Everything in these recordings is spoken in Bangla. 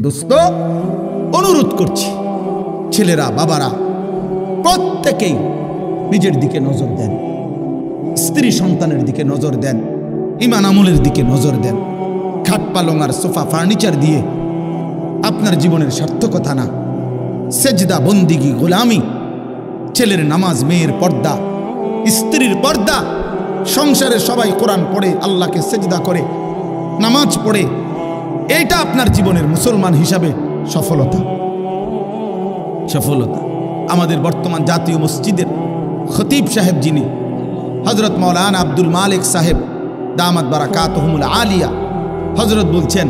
দোস্ত, অনুরোধ করছি, ছেলেরা, বাবারা প্রত্যেকেই নিজের দিকে নজর দেন, স্ত্রী সন্তানের দিকে নজর দেন, ইমান আমলের দিকে নজর দেন। খাট পালং আর সোফা ফার্নিচার দিয়ে আপনার জীবনের সার্থকতা না। সেজদা, বন্দিগি, গোলামি, ছেলের নামাজ, মেয়ের পর্দা, স্ত্রীর পর্দা, সংসারে সবাই কোরআন পড়ে, আল্লাহকে সেজদা করে, নামাজ পড়ে, এইটা আপনার জীবনের মুসলমান হিসাবে সফলতা। সফলতা। আমাদের বর্তমান জাতীয় মসজিদের খতিব সাহেব যিনি হজরত মৌলানা আব্দুল মালিক সাহেব দামাত বারাকাতুহুমুল আলিয়া, হজরত বলছেন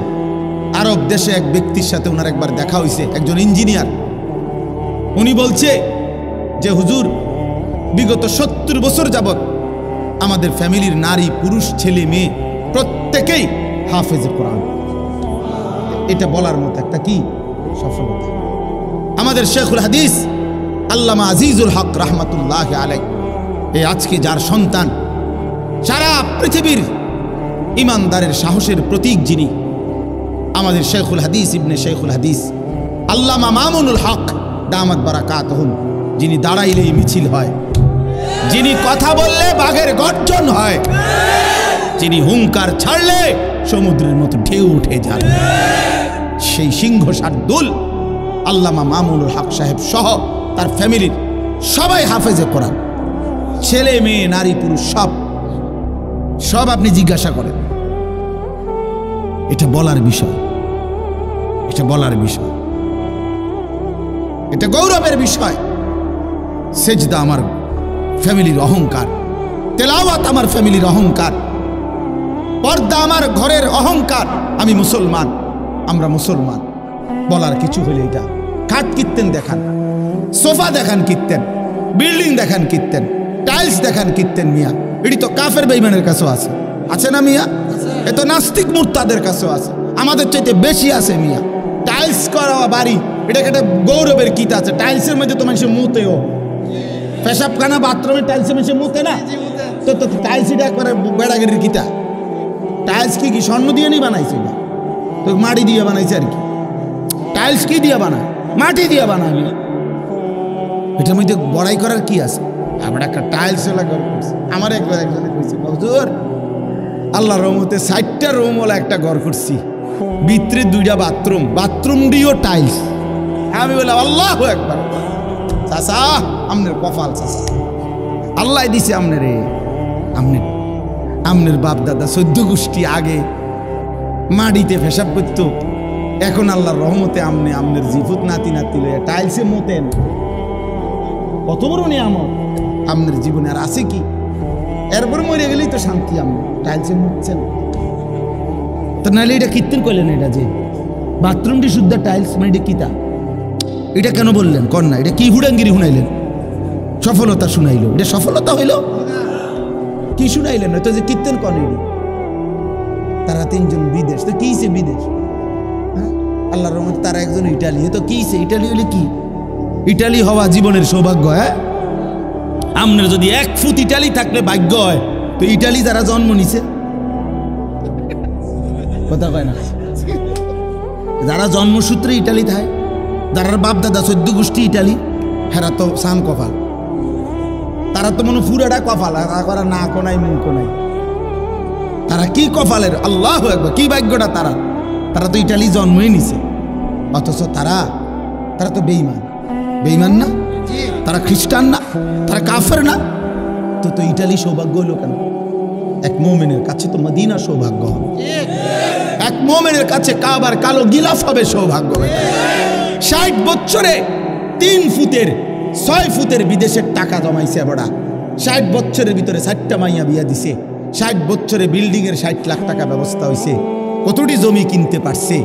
আরব দেশে এক ব্যক্তির সাথে ওনার একবার দেখা হয়েছে, একজন ইঞ্জিনিয়ার। উনি বলছে যে হুজুর, বিগত 70 বছর যাবত আমাদের ফ্যামিলির নারী, পুরুষ, ছেলে, মেয়ে প্রত্যেকেই হাফেজে কোরআন। এটা বলার মতো একটা কি সফলতা। আমাদের শেখুল হাদিস আল্লামা আজিজুল হক রাহমাতুল্লাহ আলাইহি, এই আজকে যার সন্তান, সারা পৃথিবীর ইমানদারের সাহসের প্রতীক যিনি, আমাদের শেখুল হাদিস ইবনে শেখুল হাদিস আল্লামা মামুনুল হক দামাত বারাকাতুহুম, যিনি দাঁড়াইলেই মিছিল হয়, যিনি কথা বললে বাঘের গর্জন হয়, যিনি হুঙ্কার ছাড়লে সমুদ্রের মতো ঢেউ উঠে যান, সেই সিংহ শার্দুল আল্লামা মামুনুল হক সাহেব সহ তার ফ্যামিলির সবাই হাফেজে কোরআন, ছেলে, মেয়ে, নারী, পুরুষ সব আপনি জিজ্ঞাসা করেন। এটা বলার বিষয়, এটা বলার বিষয়, এটা গৌরবের বিষয়। সেজদা আমার ফ্যামিলির অহংকার, তেলাওয়াত আমার ফ্যামিলির অহংকার, পর্দা আমার ঘরের অহংকার। আমি মুসলমান, আমরা মুসলমান বলার কিছু হলে এটা। খাট কিনতেন দেখান, সোফা দেখান কিনতেন, বিল্ডিং দেখান কিনতেন, টাইলস দেখান কিনতেন, মিয়া এটি তো কাফের বেঈমানের কাছেও আছে, আছে না মিয়া? এ তো নাস্তিক মুরতাদের কাছেও আছে, আমাদের চাইতে বেশি আছে মিয়া। টাইলস করা বাড়ি, এটাকে একটা গৌরবের কিত আছে। টাইলসের মধ্যে তো মানুষের মুতেও, পেশাবখানা বাথরুমে টাইলসের মানুষের মুতে না, তো তো টাইলস এটা একবারে বেড়াগিরির কিতা। টাইলস কি স্বর্ণ দিয়ে নি বানাইছে? না তো মাটি দিয়ে বানাইছে আর কি। টাইলস কি দিয়ে বানায়? মাটি দিয়ে বানায়। এটার মধ্যে বড়াই করার কি আছে? আমরা একটা টাইলস ঘর করছি। আমার একজনে কইছে, হুজুর আল্লাহর রহমতে 60টা রুমওয়ালা একটা ঘর করছি, ভিতরে 2টা বাথরুম, বাথরুম দিয়েও টাইলস। আমি বললাম আল্লাহু আকবার। চাচা আমনের কপাল, চাচা আল্লাহ দিছে আমনে রে। আমনের বাপ দাদা 14 গোষ্ঠী আগে মাটিতে পেশাব করত, এখন আল্লাহর রহমতে আমনের জিফুত নাতি লইয়া টাইলসে মতেন। কত বড় নিয়ামত আমনের জীবনে, আর আছে কি? এরপর মরে গেলেই তো শান্তি। আমি টাইলসে মুতছেন তো, নাহলে এটা কীর্তন করলেন? এটা যে বাথরুমটি শুদ্ধ টাইলস, মানে এটা কিতা? এটা কেন বললেন? কর না, এটা কি হুড়াঙ্গিরি শুনাইলেন? সফলতা শুনাইল, এটা সফলতা হইল? কি শুনাইলেন? তো যে কীর্তন করেন, তারা 3 জন বিদেশ, তো কিছে বিদেশ? হ্যাঁ, আল্লাহর রহমতে তারা একজন ইটালি, তো কিছে? ইটালি হলে কি? ইটালি হওয়া জীবনের সৌভাগ্য। হ্যাঁ, আমনের যদি 1 ফুট ইটালি থাকলে ভাগ্য হয়, তো ইটালি যারা জন্ম নিছে, কথা কয় না, যারা জন্মসূত্রে ইটালি থাকে, যারা বাপ দাদা 14 গোষ্ঠী ইটালি, হেরা তো সান কপাল। তারা তো মনে পুরাটা কপাল, করা না কোনাই মুখ কোনাই। তারা কি কপালের, আল্লাহু আকবার, কি ভাগ্যটা তারা। তারা তো ইটালি জন্মই নিছে, অথচ তারা তো বেঈমান। বেঈমান না? তারা খ্রিস্টান না? তারা কাফের না? তো ইটালি সৌভাগ্য হলো কেন? এক মুমিনের কাছে তো মদিনা সৌভাগ্য হবে, এক মুমিনের কাছে কাবার কালো গিলাফ হবে সৌভাগ্য। 60 বছরে 3 ফুটের 6 ফুটের বিদেশের টাকা জমাইছে বড়া। 60 বছরের ভিতরে 60টা মাইয়া বিয়া দিছে। 60 বছরে বিল্ডিংয়ের 60 লাখ টাকা ব্যবস্থা হয়েছে। কতটি জমি কিনতে পারছে,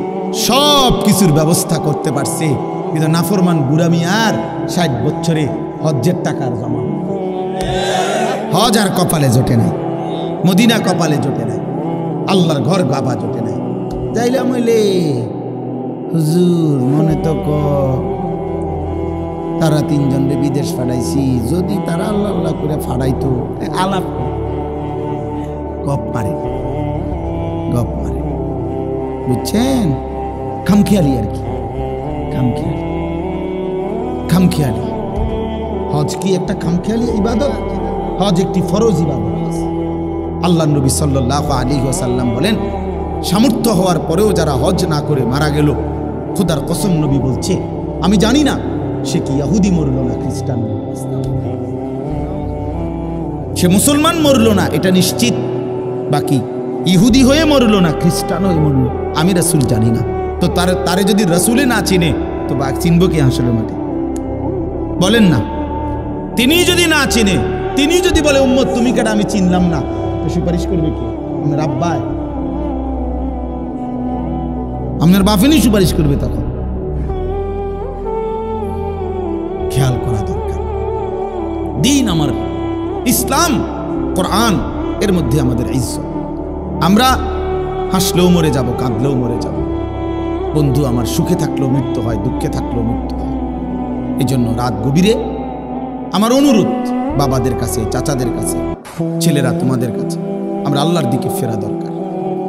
সব কিছুর ব্যবস্থা করতে পারছে। কিন্তু নাফরমান বুড়া মিয়ার 60 বছরে হজ্জের টাকার জমা, হজ আর কপালে জোটে নাই, মদিনা কপালে জোটে নাই, আল্লাহর ঘর বাবা জোটে নাই। যাইলাম হইলে হুজুর মনে তো তারা 3 জনরে বিদেশ ফাড়াইছি, যদি তারা আল্লাহ আল্লাহ করে ফাড়াইতো, আলাপ গপ মারে, বুঝছেন? খামখেয়ালি আর কি, খামখেয়ালি। খামখেয়ালি হজ কি একটা খামখেয়ালি ইবাদত? হজ একটি ফরজ ইবাদত। আল্লাহ নবী সাল্লাল্লাহু আলাইহি ওয়াসাল্লাম বলেন, সামর্থ্য হওয়ার পরেও যারা হজ না করে মারা গেল, খোদার কসম নবী বলছে, আমি জানি না সে কি ইহুদি মরল না খ্রিস্টান, সে মুসলমান মরল না এটা নিশ্চিত, বাকি ইহুদি হয়ে মরল না খ্রিস্টান হয়ে মরল আমি রাসূল জানি না। তো তারে যদি রাসূলে না চিনে তো বা চিনব কি হাসরের মাঠে? বলেন না। তিনি যদি না চিনে, তিনি যদি বলে উম্মত তুমি কেটা আমি চিনলাম না, তো সুপারিশ করবে কে? আপনার আব্বায়, আপনার বাপেনই সুপারিশ করবে। তখন খেয়াল করা দরকার। দিন আমার ইসলাম, কোরআন, এর মধ্যে আমাদের ইজ্জত। আমরা হাসলেও মরে যাব, কাঁদলেও মরে যাব। বন্ধু আমার সুখে থাকলেও মৃত্যু হয়, দুঃখে থাকলেও মৃত্যু হয়। এই জন্য রাত গভীরে আমার অনুরোধ বাবাদের কাছে, চাচাদের কাছে, ছেলেরা তোমাদের কাছে, আমরা আল্লাহর দিকে ফেরা দরকার।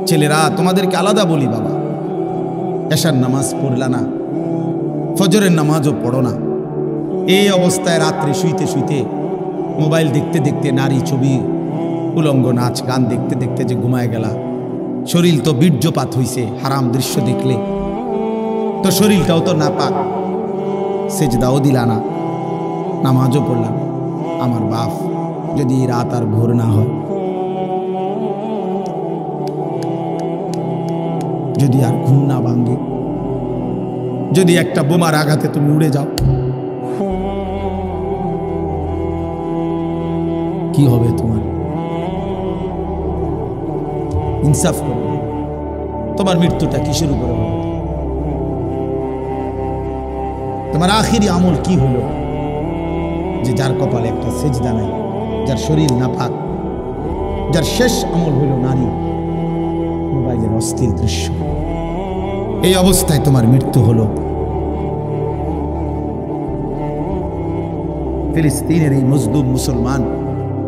ছেলেরা তোমাদেরকে আলাদা বলি, বাবা এশার নামাজ পড়লা না, ফজরের নামাজও পড়ো না, এই অবস্থায় রাত্রে শুইতে শুইতে মোবাইল দেখতে দেখতে নারী ছবি, উলঙ্গ নাচ গান দেখতে দেখতে যে ঘুমায় গেলা, শরীর তো বীর্যপাত হইছে হারাম দৃশ্য দেখলে, তো শরীরটাও তো নাপাক, সেজদাও দিলা না, নামাজও পড়লাম। আমার বাপ যদি রাত আর ভোর না হয়, যদি আর ঘুম না ভাঙে, যদি একটা বোমার আঘাতে তুমি উড়ে যাও, কি হবে তোমার? ইনসাফ করো, তোমার মৃত্যুটা কিসের উপরে হবে? তোমার আখিরি আমল কি হলো যে যার কপালে একটা সেজদা নাই, যার শরীর নাপাক, যার শেষ আমল হইল নারী, মোবাইলের অস্থির দৃশ্য, এই অবস্থায় তোমার মৃত্যু হলো। ফিলিস্তিনের এই মজলুম মুসলমান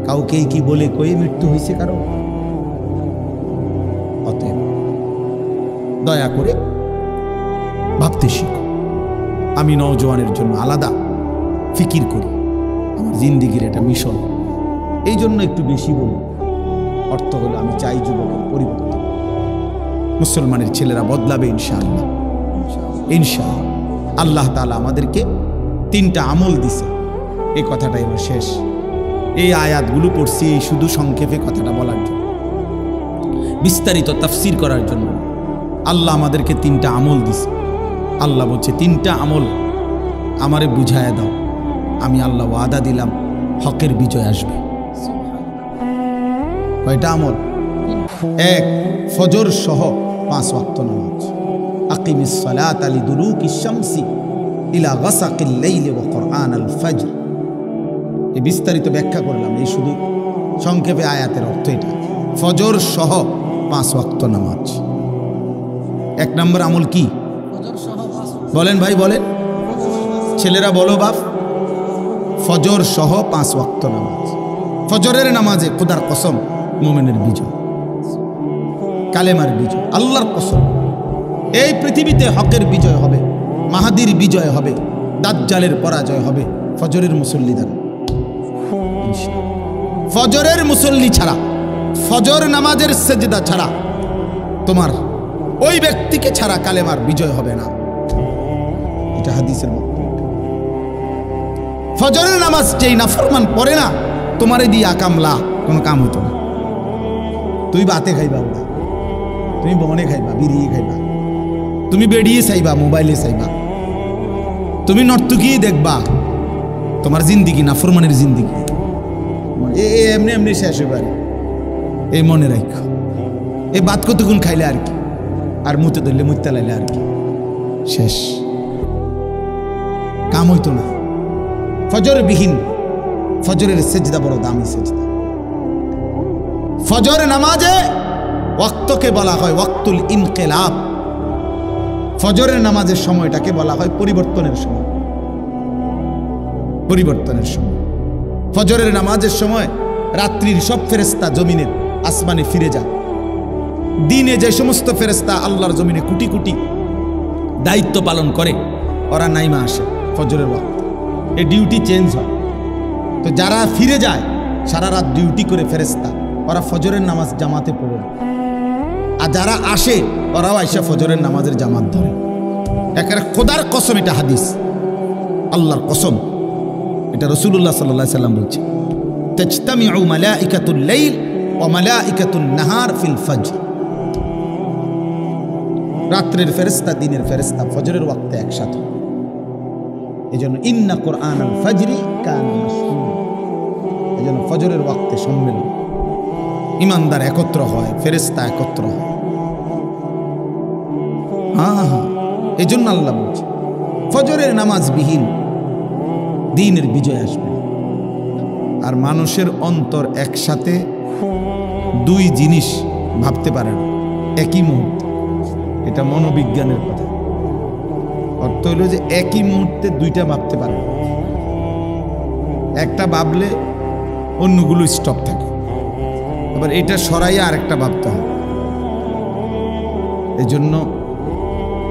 কাউকে কি বলে কই মৃত্যু হয়েছে কারো? অতএব দয়া করে ভাবতে শিখো। আমি নওজোয়ানের জন্য আলাদা ফিকির করি, আমার জিন্দিগির এটা মিশন, এই জন্য একটু বেশি বলি। অর্থ হলো আমি চাই যুবকের পরিবর্তন, মুসলমানের ছেলেরা বদলাবে ইনশাআল্লাহ। ইনশাআল্লাহ আল্লাহ তাআলা আমাদেরকে 3টা আমল দিছে, এই কথাটাই আমার শেষ। এই আয়াতগুলো পড়ছি শুধু সংক্ষেপে কথাটা বলার জন্য, বিস্তারিত তাফসীর করার জন্য। আল্লাহ আমাদেরকে 3টা আমল দিছে। আল্লাহ বলছে 3টা আমল আমারে বুঝায় দাও, আমি আল্লাহ ওয়াদা দিলাম হকের বিজয় আসবে। কয়টা আমল? 1, ফজর সহ 5 ওয়াক্ত নামাজ। আকিমিস সালাতা লিদুলুকিশ শামসি ইলা গাসাকিল লাইলি ওয়া কুরআনাল ফজর। এই বিস্তারিত ব্যাখ্যা করলাম, এই শুধু সংক্ষেপে আয়াতের অর্থ এটা। ফজর সহ 5 ওয়াক্ত নামাজ। 1 নম্বর আমল কি? বলেন ভাই, বলেন, ছেলেরা বলো বাপ। ফজর সহ 5 ওয়াক্ত নামাজ। ফজরের নামাজে খোদার কসম মুমিনের বিজয়, কালেমার বিজয়, আল্লাহর কসম। এই পৃথিবীতে হকের বিজয় হবে, মাহাদির বিজয় হবে, দাজ্জালের পরাজয় হবে ফজরের মুসল্লি দ্বারা। ফজরের মুসল্লি ছাড়া, ফজর নামাজের সেজদা ছাড়া, তোমার ওই ব্যক্তিকে ছাড়া কালেমার বিজয় হবে না। এটা হাদিসের বক্তব্য। ফজরের নামাজ যেই নাফরমান পড়ে না, তোমারে দিয়ে আকামলা কোনো কাম হইতো না। তুমি বাতে খাইবা, ওরা তুমি বনে খাইবা, বিড়িয়ে খাইবা, তুমি বেড়িয়ে চাইবা, মোবাইলে চাইবা, তুমি নর্তকী দেখবা, তোমার জিন্দিগি নাফরমানের জিন্দিগি এমনি এমনি শেষ হইবার। এই মনে রাখো, এই বাত কতক্ষণ খাইলে আর কি, আর মুতে ধরলে মুতে লাইলে আর কি, শেষ, কাম হইতো না। ফজর বিহীন, ফজরের সেজদা বড় দামি সেজদা। ফজর নামাজে ওয়াক্তকে বলা হয় ওয়াক্তুল ইনকিলাব। ফজরের নামাজের সময়টাকে বলা হয় পরিবর্তনের সময়। পরিবর্তনের সময় ফজরের নামাজের সময় রাত্রির সব ফেরেশতা জমিনের আসমানে ফিরে যায়। দিনে যে সমস্ত ফেরেশতা আল্লাহর জমিনে কোটি কোটি দায়িত্ব পালন করে ওরা নাইমা আসে ফজরের ওয়াক্ত, এই ডিউটি চেঞ্জ হয়। তো যারা ফিরে যায় সারা রাত ডিউটি করে ফেরেশতা, ওরা ফজরের নামাজ জামাতে পড়ে, আর যারা আসে ওরাও আইসা ফজরের নামাজের জামাত ধরে। একেবারে খোদার কসম, এটা হাদিস, আল্লাহর কসম, এটা রাসূলুল্লাহ সাল্লাল্লাহু আলাইহি সাল্লাম বলছে, তাজতামিউ মালাইকাতুল লাইল ওয়া মালাইকাতুন নাহার ফিল ফজর। রাত্রের ফেরেশতা দিনের ফেরেশতা ফজরের ওয়াক্তে একসাথে। এজন্য ইন্না কুরআনাল ফাজরি কানা মাশহুরা, এজন্য ফজরের ওয়াক্তে সম্মেলন, ইমানদার একত্র হয়, ফেরেশতা একত্র হয়। হ্যাঁ, এজন্য আল্লাহ বলছে ফজরের নামাজ বিহীন দ্বীনের বিজয় আসবে। আর মানুষের অন্তর একসাথে দুই জিনিস ভাবতে পারে না একই মুহূর্তে, এটা মনোবিজ্ঞানের কথা। অর্থ হলো যে একই মুহূর্তে দুইটা ভাবতে পারে না, একটা ভাবলে অন্যগুলো স্টপ থাকে, আবার এটা সরাইয়া আরেকটা ভাবতে হয়। এই জন্য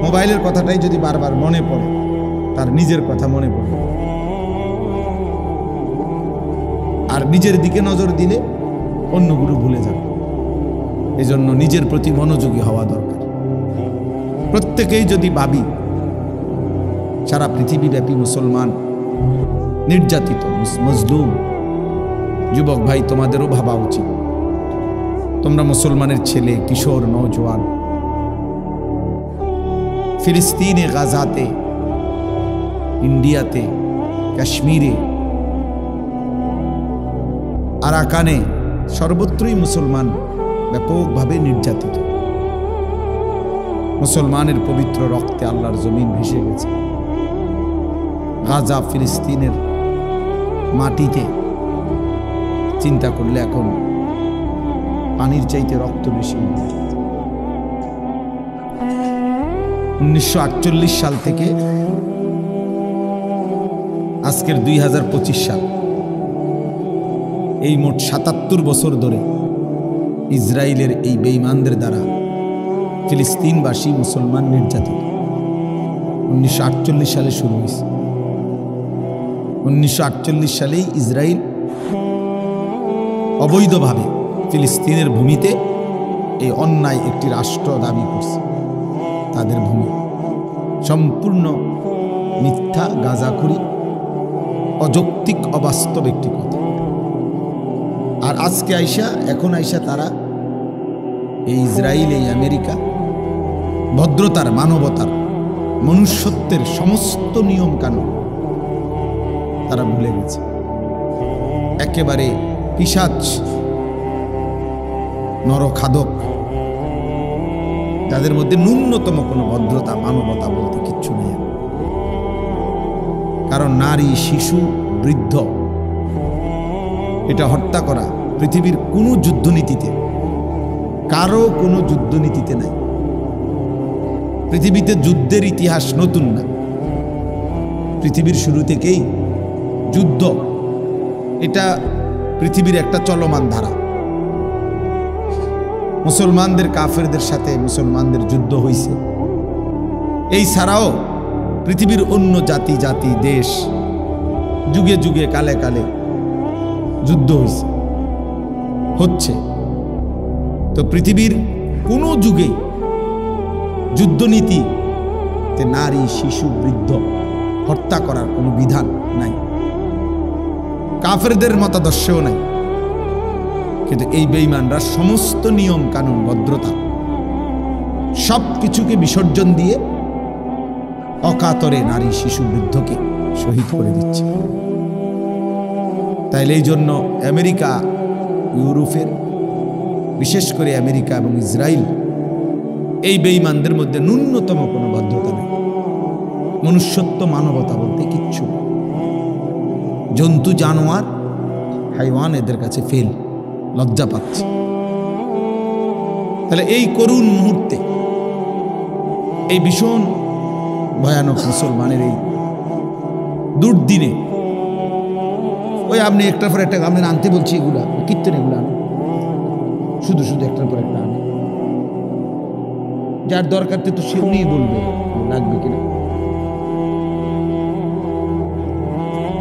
মোবাইলের কথাটাই যদি বারবার মনে পড়ে, তার নিজের কথা মনে পড়ে, আর নিজের দিকে নজর দিলে অন্যগুলো ভুলে যাবে। এজন্য নিজের প্রতি মনোযোগী হওয়া দরকার। প্রত্যেকেই যদি ভাবি সারা পৃথিবীব্যাপী মুসলমান নির্যাতিত, মজলুম, যুবক ভাই তোমাদেরও ভাবা উচিত, তোমরা মুসলমানের ছেলে, কিশোর, নওজোয়ান, ফিলিস্তিনে, গাজাতে, ইন্ডিয়াতে, কাশ্মীরে, আরাকানে, সর্বত্রই মুসলমান ব্যাপকভাবে নির্যাতিত। মুসলমানের পবিত্র রক্তে আল্লাহর জমিন ভেসে গেছে। গাজা, ফিলিস্তিনের মাটিতে চিন্তা করলে এখন পানির চাইতে রক্ত বেশি। 1948 সাল থেকে আজকের 2025 সাল, এই মোট 77 বছর ধরে ইসরায়েলের এই বেঈমানদের দ্বারা ফিলিস্তিনবাসী মুসলমান নির্যাতিত। 1948 সালে শুরু হয়েছে। 1948 সালেই ইসরায়েল অবৈধভাবে ফিলিস্তিনের ভূমিতে এই অন্যায় একটি রাষ্ট্র দাবি করছে। তাদের ভূমি সম্পূর্ণ মিথ্যা, গাঁজাখুরি, অযৌক্তিক, অবাস্তব একটি কথা। আর আজকে এখন আইসা তারা এই ইসরায়েল, এই আমেরিকা ভদ্রতার, মানবতার, মনুষ্যত্বের সমস্ত নিয়ম কানুন তারা ভুলে গেছে। একেবারে পিশাচ, নরখাদক, যাদের মধ্যে ন্যূনতম কোনো ভদ্রতা, মানবতা বলতে কিচ্ছু নেই। কারণ নারী, শিশু, বৃদ্ধ এটা হত্যা করা পৃথিবীর কোনো যুদ্ধনীতিতে, কারো কোনো যুদ্ধনীতিতে নাই। পৃথিবীতে যুদ্ধের ইতিহাস নতুন না, পৃথিবীর শুরু থেকেই যুদ্ধ এটা পৃথিবীর একটা চলমান ধারা। মুসলমানদের কাফেরদের সাথে মুসলমানদের যুদ্ধ হয়েছে। এই ছাড়াও পৃথিবীর অন্য জাতি, দেশ যুগে যুগে, কালে কালে যুদ্ধ হচ্ছে। তো পৃথিবীর কোনো যুগে যুদ্ধনীতিতে নারী, শিশু, বৃদ্ধ হত্যা করার কোনো বিধান নাই, কাফেরদের মতাদর্শেও নাই। কিন্তু এই বেঈমানরা সমস্ত নিয়ম কানুন, ভদ্রতা সব কিছুকে বিসর্জন দিয়ে অকাতরে নারী, শিশু, বৃদ্ধকে শহীদ করে দিচ্ছে। তাইলে এই জন্য আমেরিকা, ইউরোপের, বিশেষ করে আমেরিকা এবং ইসরায়েল, এই বেঈমানদের মধ্যে ন্যূনতম কোনো ভদ্রতা নেই, মনুষ্যত্ব, মানবতা বলতে কিচ্ছু। জন্তু, জানোয়ার, হাইওয়ান এদের কাছে ফেল, লজ্জা পাচ্ছে। তাহলে এই করুণ মুহূর্তে, এই ভীষণ ভয়ানক মুসলমানের এই দুর্দিনে, ওই আপনি একটার পর একটা আপনি আনতে বলছি, এগুলা কীর্তন, এগুলো আনে, শুধু একটার পর একটা আনে। যার দরকার তো সে উনিই বলবে লাগবে কিনা।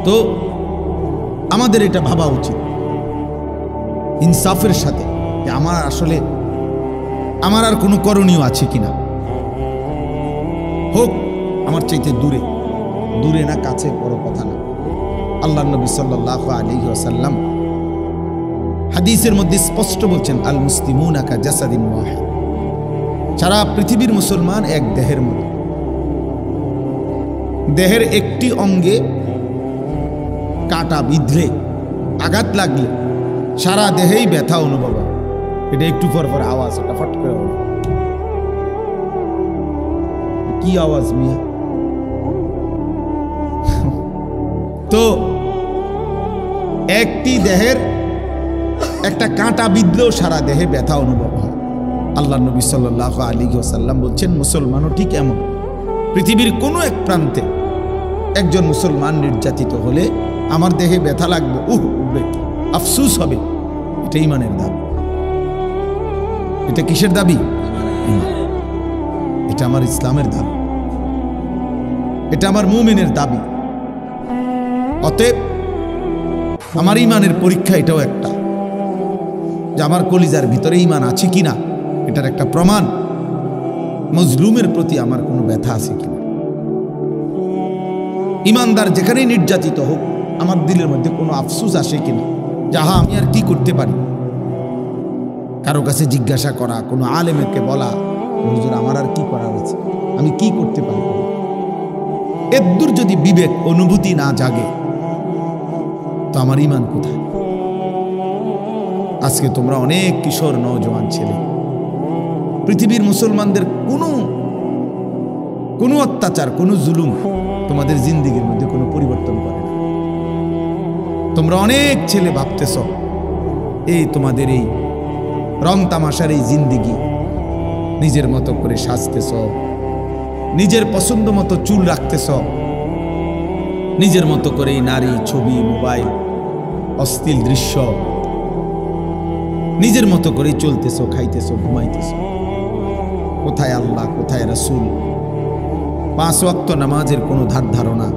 তো আমাদের এটা ভাবা উচিত ইনসাফের সাথে যে আমার আসলে আমার আর কোনো করণীয় আছে কিনা। হোক আমার চাইতে দূরে, দূরে না কাছে বড় কথা না। আল্লাহ নবী সাল্লাল্লাহু আলাইহি ওয়াসাল্লাম হাদিসের মধ্যে স্পষ্ট বলছেন, আল মুসলিমুনা কা জাসাদিন ওয়াহিদ, সারা পৃথিবীর মুসলমান এক দেহের মতো। দেহের একটি অঙ্গে কাঁটা বিঁধলে, আঘাত লাগলে সারা দেহেই ব্যথা অনুভব হয়। এটা একটু পর পর আওয়াজ, এটা ফট করে হলো, কি আওয়াজ মিয়া? তো একটি দেহের একটা কাঁটা বিঁধলেও সারা দেহে ব্যথা অনুভব হয়। আল্লাহ নবী সাল্লাল্লাহু আলাইহি ওয়াসাল্লাম বলছেন, মুসলমানও ঠিক এমন। পৃথিবীর কোনো এক প্রান্তে একজন মুসলমান নির্যাতিত হলে আমার দেহে ব্যথা লাগবে, উঠবে, আফসুস হবে। এটা ঈমানের দাবি। এটা কিসের দাবি? এটা আমার ইসলামের দাবি, এটা আমার মুমিনের দাবি। অতএব আমার ঈমানের পরীক্ষা এটাও একটা, যে আমার কলিজার ভিতরে ঈমান আছে কিনা এটার একটা প্রমাণ। মজলুমের প্রতি আমার কোনো ব্যথা আছে কিনা। ঈমানদার যেখানেই নির্যাতিত হোক, আমার দিলের মধ্যে কোনো আফসোস আসে কিনা, যাহা আমি আর কি করতে পারি। কারো কাছে জিজ্ঞাসা করা, কোনো আলেমকে বলা, হুজুর আমার আর কি করার আছে, আমি কি করতে পারি। এদ্দুর যদি বিবেক অনুভূতি না জাগে, তো আমার ঈমান কোথায়? আজকে তোমরা অনেক কিশোর নওজোয়ান ছেলে, পৃথিবীর মুসলমানদের কোনো অত্যাচার, কোনো জুলুম তোমাদের জিন্দেগির মধ্যে কোনো পরিবর্তন করে না। তোমরা অনেক ছেলে ভাবতেছ এই তোমাদের এই রং তামাশার এই জিন্দেগি, নিজের মতো করে সাজতেছ, নিজের পছন্দ মতো চুল রাখতেছ, নিজের মতো করে নারী, ছবি, মোবাইল, অশ্লীল দৃশ্য, নিজের মতো করে চলতেছ, খাইতেছ, ঘুমাইতেছ। কোথায় আল্লাহ, কোথায় রাসূল? 5 ওয়াক্ত নামাজের কোনো ধার ধারণা,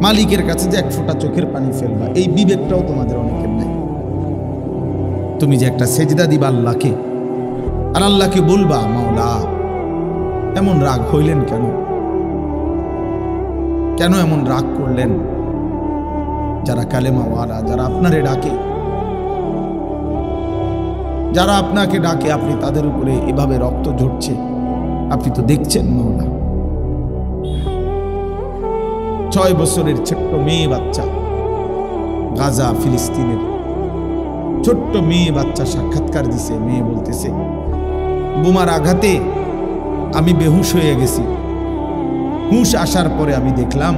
মালিকের কাছে যে এক ফোঁটা চোখের পানি ফেলবা, এই বিবেকটাও তোমাদের অনেকের নাই। তুমি যে একটা সেজদা দিবা আল্লাহকে, আর আল্লাহকে বলবা, মাওলা এমন রাগ হইলেন কেন, কেন এমন রাগ করলেন? যারা কালেমাওয়ালা, যারা আপনারে ডাকে, যারা আপনাকে ডাকে, আপনি তাদের উপরে এভাবে রক্ত ঝরছে, আপনি তো দেখছেন মাওলা। 6 বছরের ছোট্ট মেয়ে বাচ্চা, গাজা ফিলিস্তিনের ছোট্ট মেয়ে বাচ্চা সাক্ষাৎকার দিছে। মেয়ে বলতেছে, বোমার আঘাতে আমি বেহুশ হয়ে গেছি, হুঁশ আসার পরে আমি দেখলাম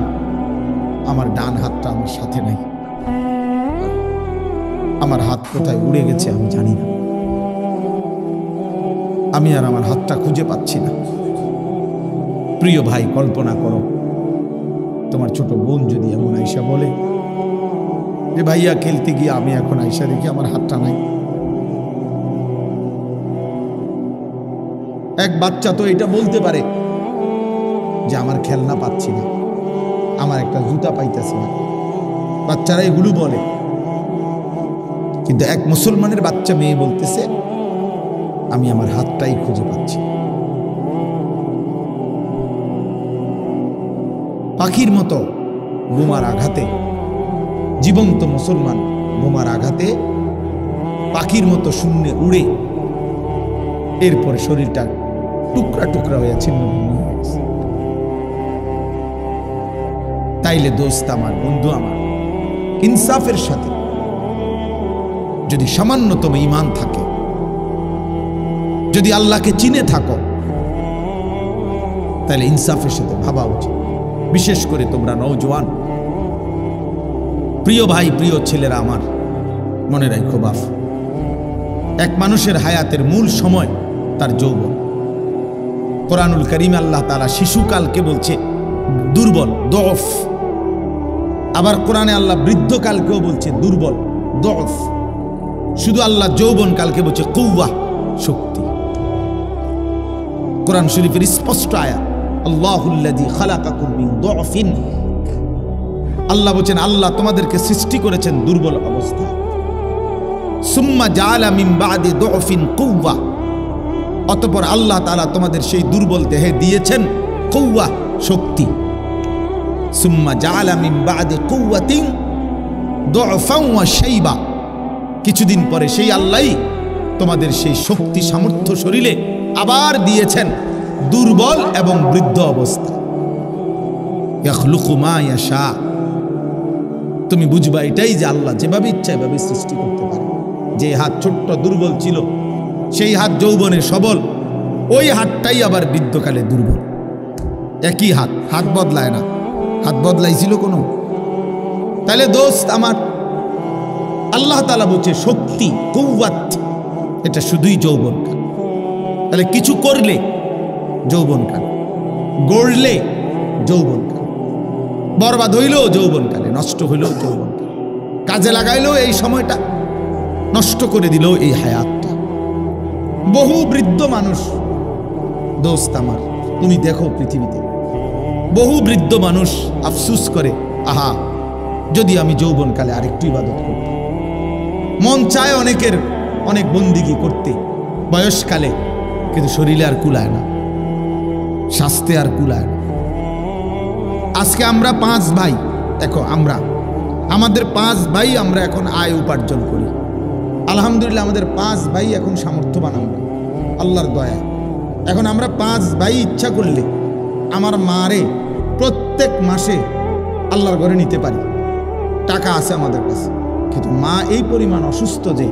আমার ডান হাতটা আমার সাথে নাই, আমার হাত কোথায় উড়ে গেছে আমি জানি না, আমি আর আমার হাতটা খুঁজে পাচ্ছি না। প্রিয় ভাই, কল্পনা করো তোমার ছোট বোন যদি এমন আইসা বলে যে ভাইয়া খেলতে গিয়ে আমি এখন আইসা দেখি আমার হাতটা নাই। এক বাচ্চা তো এটা বলতে পারে যে আমার খেলনা পাচ্ছি না, আমার একটা জুতা পাইতেছি না, বাচ্চারা এগুলো বলে। কিন্তু এক মুসলমানের বাচ্চা মেয়ে বলতেছে আমি আমার হাতটাই খুঁজে পাচ্ছি। পাখির মতো বোমার আঘাতে, জীবন্ত মুসলমান বোমার আঘাতে পাখির মতো শূন্যে উড়ে এরপরে শরীরটা টুকরা টুকরা হয়ে ছিন্ন ভিন্ন হয়ে গেছে। তাইলে দোস্ত আমার, বন্ধু আমার, ইনসাফের সাথে যদি সামান্যতম ঈমান থাকে, যদি আল্লাহকে চিনে থাকো, তাহলে ইনসাফের সাথে ভাবা উচিত। বিশেষ করে তোমরা নওজোয়ান, প্রিয় ভাই, প্রিয় ছেলেরা আমার, মনে রাখো বাপ, এক মানুষের হায়াতের মূল সময় তার যৌবন। কোরআনুল কারীমে আল্লাহ তাআলা শিশুকালকে বলছে দুর্বল, দফ। আবার কোরআনে আল্লাহ বৃদ্ধকালকেও বলছে দুর্বল, দফ। শুধু আল্লাহ যৌবন কালকে বলছে কুওয়া, শক্তি। কোরআন শরীফের স্পষ্ট আয়াত। আল্লাহুল্লাযী খালাকাকুম মিন দুআফিন, আল্লাহ বলেন আল্লাহ তোমাদেরকে সৃষ্টি করেছেন দুর্বল অবস্থায়। সুম্মা জাআলা মিন বাদি দুআফিন কুওয়া, অতঃপর আল্লাহ তাআলা তোমাদের সেই দুর্বল দেহে দিয়েছেন কুওয়া, শক্তি। সুম্মা জাআলা মিন বাদি কুওয়াতিন দুআফান ওয়া শাইবা, কিছুদিন পরে সেই আল্লাহই তোমাদের সেই শক্তি সামর্থ্য শরীরে আবার দিয়েছেন দুর্বল এবং বৃদ্ধ অবস্থা। ইয়াখলুকু মা ইয়াশা, তুমি বুঝবা এটাই যে আল্লাহ যেভাবে ইচ্ছা এভাবে সৃষ্টি করতে পারে। যে হাত ছোট্ট দুর্বল ছিল সেই হাত যৌবনে সবল, ওই হাতটাই আবার বৃদ্ধকালে দুর্বল। একই হাত, হাত বদলায় না। হাত বদলাইছিল কোনো? তাহলে দোস্ত আমার, আল্লাহ তাআলা বলছে শক্তি কুওয়াত, এটা শুধুই যৌবনকাল। তাহলে কিছু করলে যৌবনকাল, গড়লে যৌবনকাল, বরবাদ হইলেও যৌবনকালে, নষ্ট হইলেও যৌবনকালে, কাজে লাগাইলেও এই সময়টা, নষ্ট করে দিলেও এই হায়াতটা। বহু বৃদ্ধ মানুষ দোস্ত আমার, তুমি দেখো পৃথিবীতে বহু বৃদ্ধ মানুষ আফসুস করে, আহা যদি আমি যৌবনকালে আরেকটু ইবাদত করতাম। মন চায় অনেকের অনেক বন্দিগি করতে বয়সকালে, কিন্তু শরীরে আর কুলায় না, স্বাস্থ্যে আর কুলায় না। আজকে আমরা 5 ভাই, দেখো আমাদের 5 ভাই আমরা এখন আয় উপার্জন করি। আলহামদুলিল্লাহ আমাদের 5 ভাই এখন সামর্থ্যবান, আমরা আল্লাহর দয়া। এখন আমরা 5 ভাই ইচ্ছা করলে আমার মারে প্রত্যেক মাসে আল্লাহর ঘরে নিতে পারি, টাকা আছে আমাদের কাছে। কিন্তু মা এই পরিমাণ অসুস্থ যে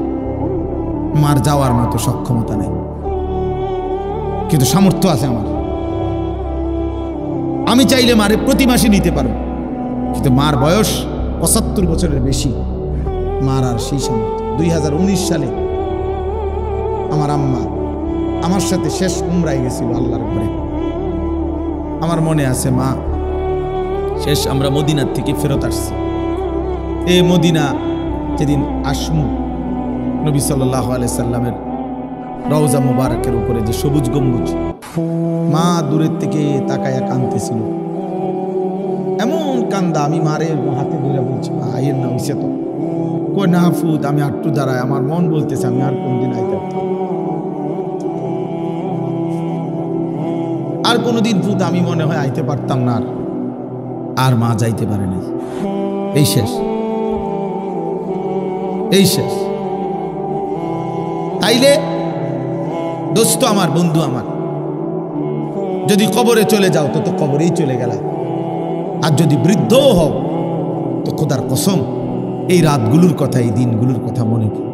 মার যাওয়ার মতো সক্ষমতা নেই, কিন্তু সামর্থ্য আছে আমার। আমি চাইলে মারে প্রতি মাসে নিতে পারবো, কিন্তু মার বয়স 75 বছরের বেশি, মার আর সেই সামর্থ্য। 2019 সালে আমার আম্মা আমার সাথে শেষ উমরায় গেছিল আল্লাহর ঘরে। আমার মনে আছে মা শেষ আমরা মদিনার থেকে ফেরত আসছি। এই মদিনা যেদিন আসমু, নবী সাল্লাল্লাহু আলাইহি সাল্লামের রওজা মুবারকের উপরে যে সবুজ গম্বুজ, মা দূরের থেকে তাকায়া কাঁদতেছিল, এমন কান্দা। আমি মারে হাতে ধরে বলছি, মা আইয়ের না, হইছে তো কই না ফুত, আমি আটটু দাঁড়ায়, আমার মন বলতেছে আমি আর কোনদিন আইতে পারতাম, আর কোনোদিন ফুত আমি মনে হয় আইতে পারতাম না। আর মা যাইতে পারে নাই, এই শেষ, এই শেষ। তাইলে দোস্ত আমার, বন্ধু আমার, যদি কবরে চলে যাও তো কবরেই চলে গেলা। আর যদি বৃদ্ধও হও তো খোদার কসম এই রাতগুলোর কথা, এই দিনগুলোর কথা মনে পড়ে।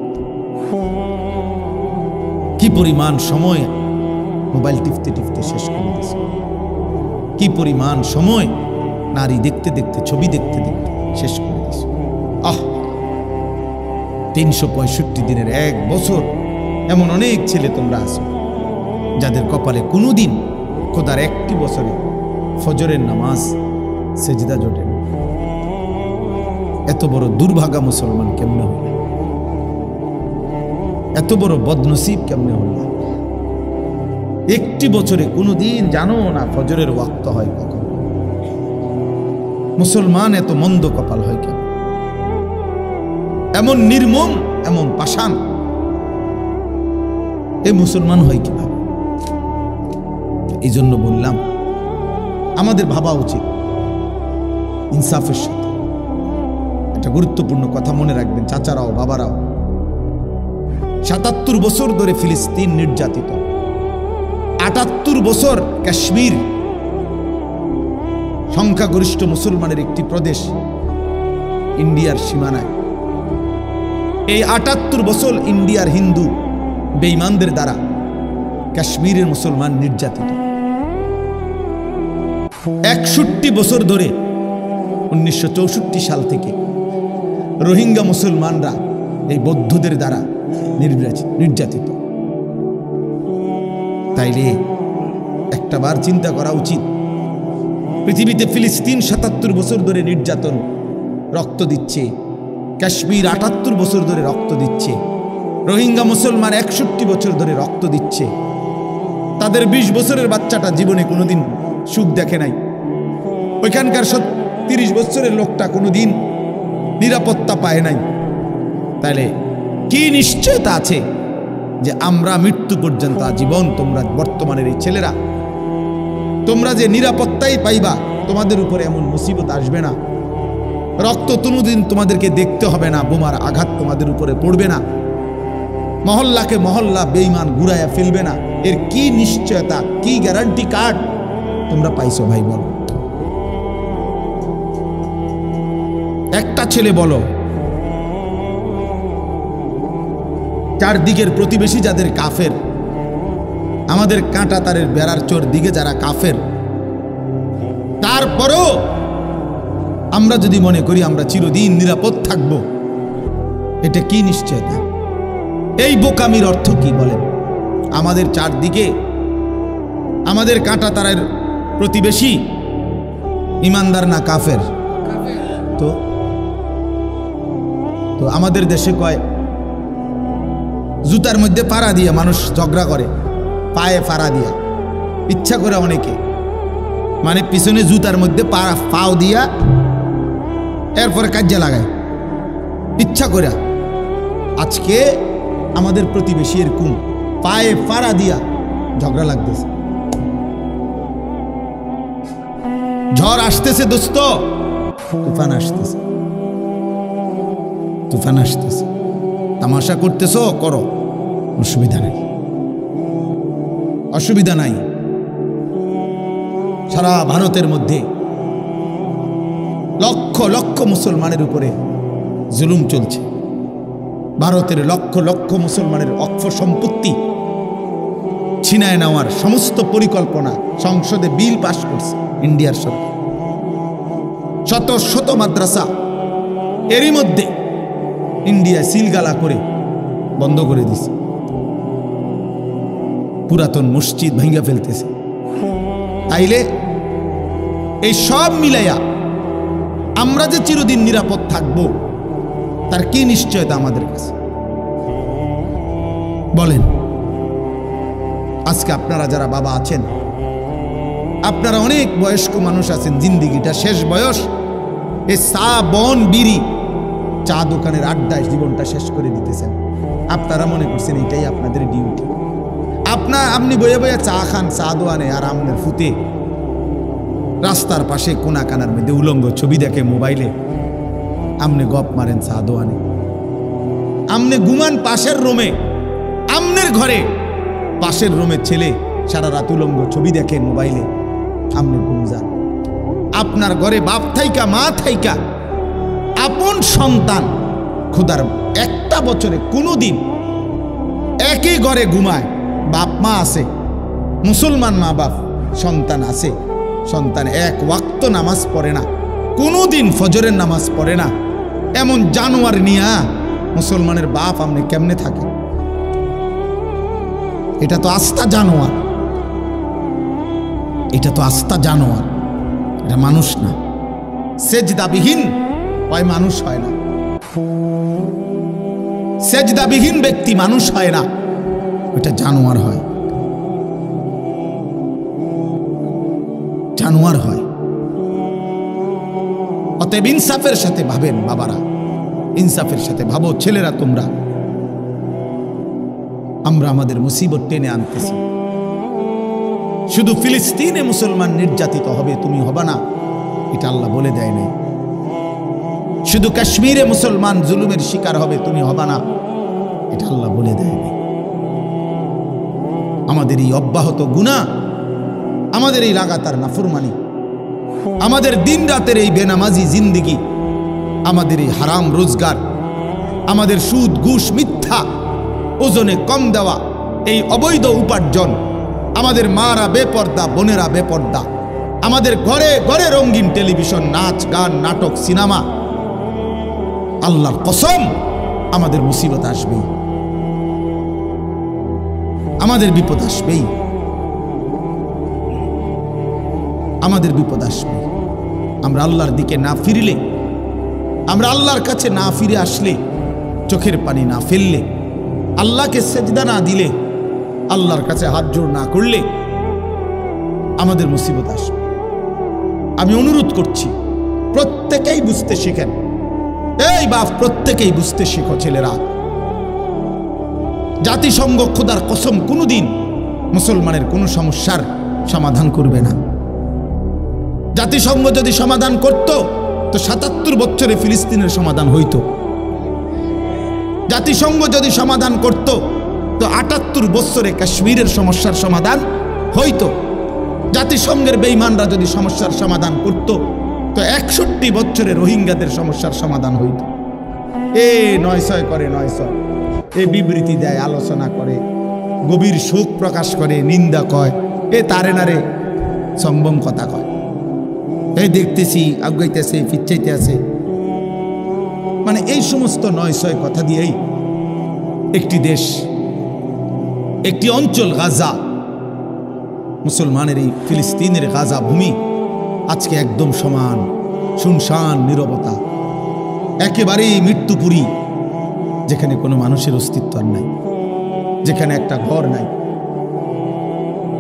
কি পরিমাণ সময় মোবাইল টিপতে টিপতে শেষ করে দিয়েছে, কি পরিমাণ সময় নারী দেখতে দেখতে, ছবি দেখতে দেখতে শেষ করে দিয়েছে। 365 দিনের 1 বছর এমন অনেক ছেলে তোমরা আছো যাদের কপালে কোনোদিন খোদার একটি বছরে ফজরের নামাজ সেজদা জোটে না। এত বড় দুর্ভাগা মুসলমান কেমনে হল? এত বড় বদনসিব কেমনে হল? একটি বছরে কোনোদিন জানো না ফজরের ওয়াক্ত হয় কখন? মুসলমান এত মন্দ কপাল হয় কেন? এমন নির্মম, এমন পাষাণ এই মুসলমান হয় কিভাবে? এই জন্য বললাম আমাদের ভাবা উচিত ইনসাফের সাথে। একটা গুরুত্বপূর্ণ কথা মনে রাখবেন চাচারাও বাবারাও, ৭৭ বছর ধরে ফিলিস্তিন নির্যাতিত, ৭৮ বছর কাশ্মীর সংখ্যাগরিষ্ঠ মুসলমানের একটি প্রদেশ ইন্ডিয়ার সীমানায়। এই ৭৮ বছর ইন্ডিয়ার হিন্দু বেঈমানদের দ্বারা কাশ্মীরের মুসলমান নির্যাতিত। ৬১ বছর ধরে ১৯৬৪ সাল থেকে রোহিঙ্গা মুসলমানরা এই বৌদ্ধদের দ্বারা নির্যাতিত। তাইলে একটাবার চিন্তা করা উচিত, পৃথিবীতে ফিলিস্তিন ৭৭ বছর ধরে নির্যাতন রক্ত দিচ্ছে, কাশ্মীর ৭৮ বছর ধরে রক্ত দিচ্ছে, রোহিঙ্গা মুসলমান ৬১ বছর ধরে রক্ত দিচ্ছে। তাদের ২০ বছরের বাচ্চাটা জীবনে কোনোদিন সুখ দেখে নাই। ওইখানকার 30 বছরের লোকটা কোনোদিন নিরাপত্তা পায় নাই। তাহলে কি নিশ্চয়তা আছে যে আমরা মৃত্যু পর্যন্ত আজীবন, তোমরা বর্তমানের এই ছেলেরা তোমরা যে নিরাপত্তাই পাইবা, তোমাদের উপরে এমন মুসিবত আসবে না, রক্ত কোনোদিন তোমাদেরকে দেখতে হবে না, বোমার আঘাত তোমাদের উপরে পড়বে না, মহল্লাকে মহল্লা বেঈমান ঘুরাইয়া ফেলবে না। এর কি নিশ্চয়তা, কি গ্যারান্টি কার্ড তোমরা পাইছো ভাই? বলো, একটা ছেলে বলো। চারদিকের প্রতিবেশী যাদের কাফের, আমাদের কাঁটা তারের বেড়ার চোর দিকে যারা কাফের, তারপরও আমরা যদি মনে করি আমরা চিরদিন নিরাপদ থাকব, এটা কি নিশ্চয়তা? এই বোকামির অর্থ কি বলেন? আমাদের চারদিকে আমাদের কাঁটা তারের প্রতিবেশী ইমানদার না কাফের? তো তো আমাদের দেশে কয় জুতার মধ্যে পাড়া দিয়া মানুষ ঝগড়া করে, পায়ে পাড়া দিয়া, ইচ্ছা করে অনেকে, মানে পিছনে জুতার মধ্যে পাও দিয়া এরপরে কাজ্যা লাগায় ইচ্ছা করে। আজকে আমাদের প্রতিবেশী এরকম পায়ে পাড়া দিয়া ঝগড়া লাগতেছে। ঝড় আসতেছে দোস্ত, তুফান আসতেছে, তুফান আসতেছে। তামাশা করতেছো করো, অসুবিধা নাই, অসুবিধা নাই। সারা ভারতের মধ্যে লক্ষ লক্ষ মুসলমানের উপরে জুলুম চলছে। ভারতের লক্ষ লক্ষ মুসলমানের অক্ষ সম্পত্তি ছিনায় নেওয়ার সমস্ত পরিকল্পনা সংসদে বিল পাশ করছে ইন্ডিয়ার সরকার। শত শত মাদ্রাসা এরই মধ্যে ইন্ডিয়া সিলগালা করে বন্ধ করে দিছে। পুরাতন মসজিদ ভাঙ্গা ফেলতেছে। তাইলে এই সব মিলাইয়া আমরা যে চিরদিন নিরাপদ থাকব, তার কি নিশ্চয়তা আমাদের কাছে? বলেন। আজকে আপনারা যারা বাবা আছেন, আপনারা অনেক বয়স্ক মানুষ আছেন, জিন্দিগিটা শেষ বয়স, এ চা বন বিড়ি চা দোকানের আড্ডায় জীবনটা শেষ করে দিতেছেন। আপনারা মনে করছেন এটাই আপনাদের ডিউটি। আপনি বয়ে বয়ে চা খান, চা দোয়ানে, আর আপনার ফুতে রাস্তার পাশে কোনা কানার মধ্যে উলঙ্গ ছবি দেখে মোবাইলে, আমনে গপ মারেন চা দোয়ানে। আমনে ঘুমান পাশের রুমে, আমনের ঘরে পাশের রুমের ছেলে সারা রাত উলঙ্গ ছবি দেখে মোবাইলে, আমনে ঘুম যান। আপনার ঘরে বাপ থাইকা মা থাইকা আপন সন্তান খোদার একটা বছরে কোনোদিন একই ঘরে ঘুমায়, বাপ মা আছে, মুসলমান মা বাপ, সন্তান আছে, সন্তান এক ওয়াক্ত নামাজ পড়ে না, কোনোদিন ফজরের নামাজ পড়ে না, এমন জানোয়ার নিয়া মুসলমানের বাপ আপনি কেমনে থাকে? এটা তো আস্থা জানোয়ার, এটা তো আস্থা জানোয়ার, এটা মানুষ না। সেজদাবিহীন হয় মানুষ হয় না, সেজদাবিহীন ব্যক্তি মানুষ হয় না, ওটা জানোয়ার হয়, জানোয়ার হয়। অতএব ইনসাফের সাথে ভাবেন বাবারা, ইনসাফের সাথে ভাবো ছেলেরা। তোমরা, আমরা আমাদের মুসিবত টেনে আনতেছি। শুধু ফিলিস্তিনে মুসলমান নির্যাতিত হবে, তুমি হবা না, এটা আল্লাহ বলে দেয় নাই। শুধু কাশ্মীরে মুসলমান জুলুমের শিকার হবে, তুমি হবা না, এটা আল্লাহ বলে দেয় নাই। আমাদের এই অব্যাহত গুনাহ, আমাদের এই লাগাতার নাফরমানি, আমাদের দিন রাতের এই বেনামাজি জিন্দিগি, আমাদের এই হারাম রোজগার, আমাদের সুদ ঘুষ মিথ্যা, ওজনে কম দেওয়া, এই অবৈধ উপার্জন, আমাদের মারা বেপর্দা, বোনেরা বেপর্দা, আমাদের ঘরে ঘরে রঙিন টেলিভিশন, নাচ গান, নাটক, সিনেমা, আল্লাহর কসম আমাদের মুসিবত আসবেই, আমাদের বিপদ আসবেই, আমাদের বিপদ আসবে। আমরা আল্লাহর দিকে না ফিরলে, আমরা আল্লাহর কাছে না ফিরে আসলে, চোখের পানি না ফেললে, আল্লাহকে সেজদা না দিলে, আল্লাহর কাছে হাত জোড় না করলে, আমাদের মুসিবত আসবে। আমি অনুরোধ করছি, প্রত্যেকেই বুঝতে শিখেন। এই বাপ, প্রত্যেকেই বুঝতে শিখো ছেলেরা। জাতিসংঘ খোদার কসম কোনোদিন মুসলমানের কোনো সমস্যার সমাধান করবে না। জাতিসংঘ যদি সমাধান করত তো ৭৭ বছরে ফিলিস্তিনের সমাধান হইত। জাতিসংঘ যদি সমাধান করত তো ৭৮ বছরে কাশ্মীরের সমস্যার সমাধান হইত। জাতিসংঘের বেঈমানরা যদি সমস্যার সমাধান করত তো ৬১ বছরে রোহিঙ্গাদের সমস্যার সমাধান হইত। নয়সয় করে, নয়সয় বিবৃতি দেয়, আলোচনা করে, গভীর শোক প্রকাশ করে, নিন্দা কয়, তারে নারে সম্বম কথা কয়, দেখতেছি আগাইতেছে, ফিরচাইতে আছে। মানে এই সমস্ত নয়সয় কথা দিয়েই একটি দেশ, একটি অঞ্চল গাজা, মুসলমানের এই ফিলিস্তিনের গাজা ভূমি আজকে একদম সমান, শুনশান, নীরবতা, একেবারেই মৃত্যুপুরী, যেখানে কোনো মানুষের অস্তিত্ব আর নাই, যেখানে একটা ঘর নাই,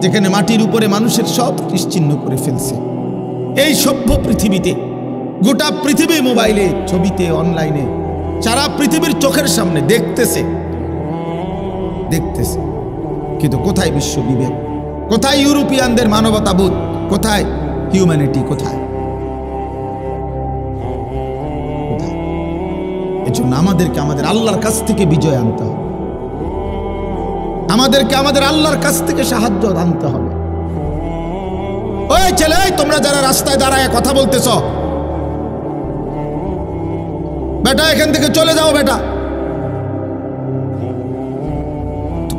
যেখানে মাটির উপরে মানুষের সব নিশ্চিহ্ন করে ফেলছে। এই সভ্য পৃথিবীতে, গোটা পৃথিবী মোবাইলে, ছবিতে, অনলাইনে, সারা পৃথিবীর চোখের সামনে দেখতেছে, কিন্তু কোথায় বিশ্ব বিবেক? কোথায় ইউরোপিয়ানদের মানবতাবোধ? কোথায় হিউম্যানিটি? কোথায়? এজন্য আমাদেরকে আমাদের আল্লাহর কাছ থেকে বিজয় আনতে হবে, আমাদেরকে আমাদের আল্লাহর কাছ থেকে সাহায্য আনতে হবে। ওই ছেলে, তোমরা যারা রাস্তায় দাঁড়ায় কথা বলতেছ, বেটা এখান থেকে চলে যাও। বেটা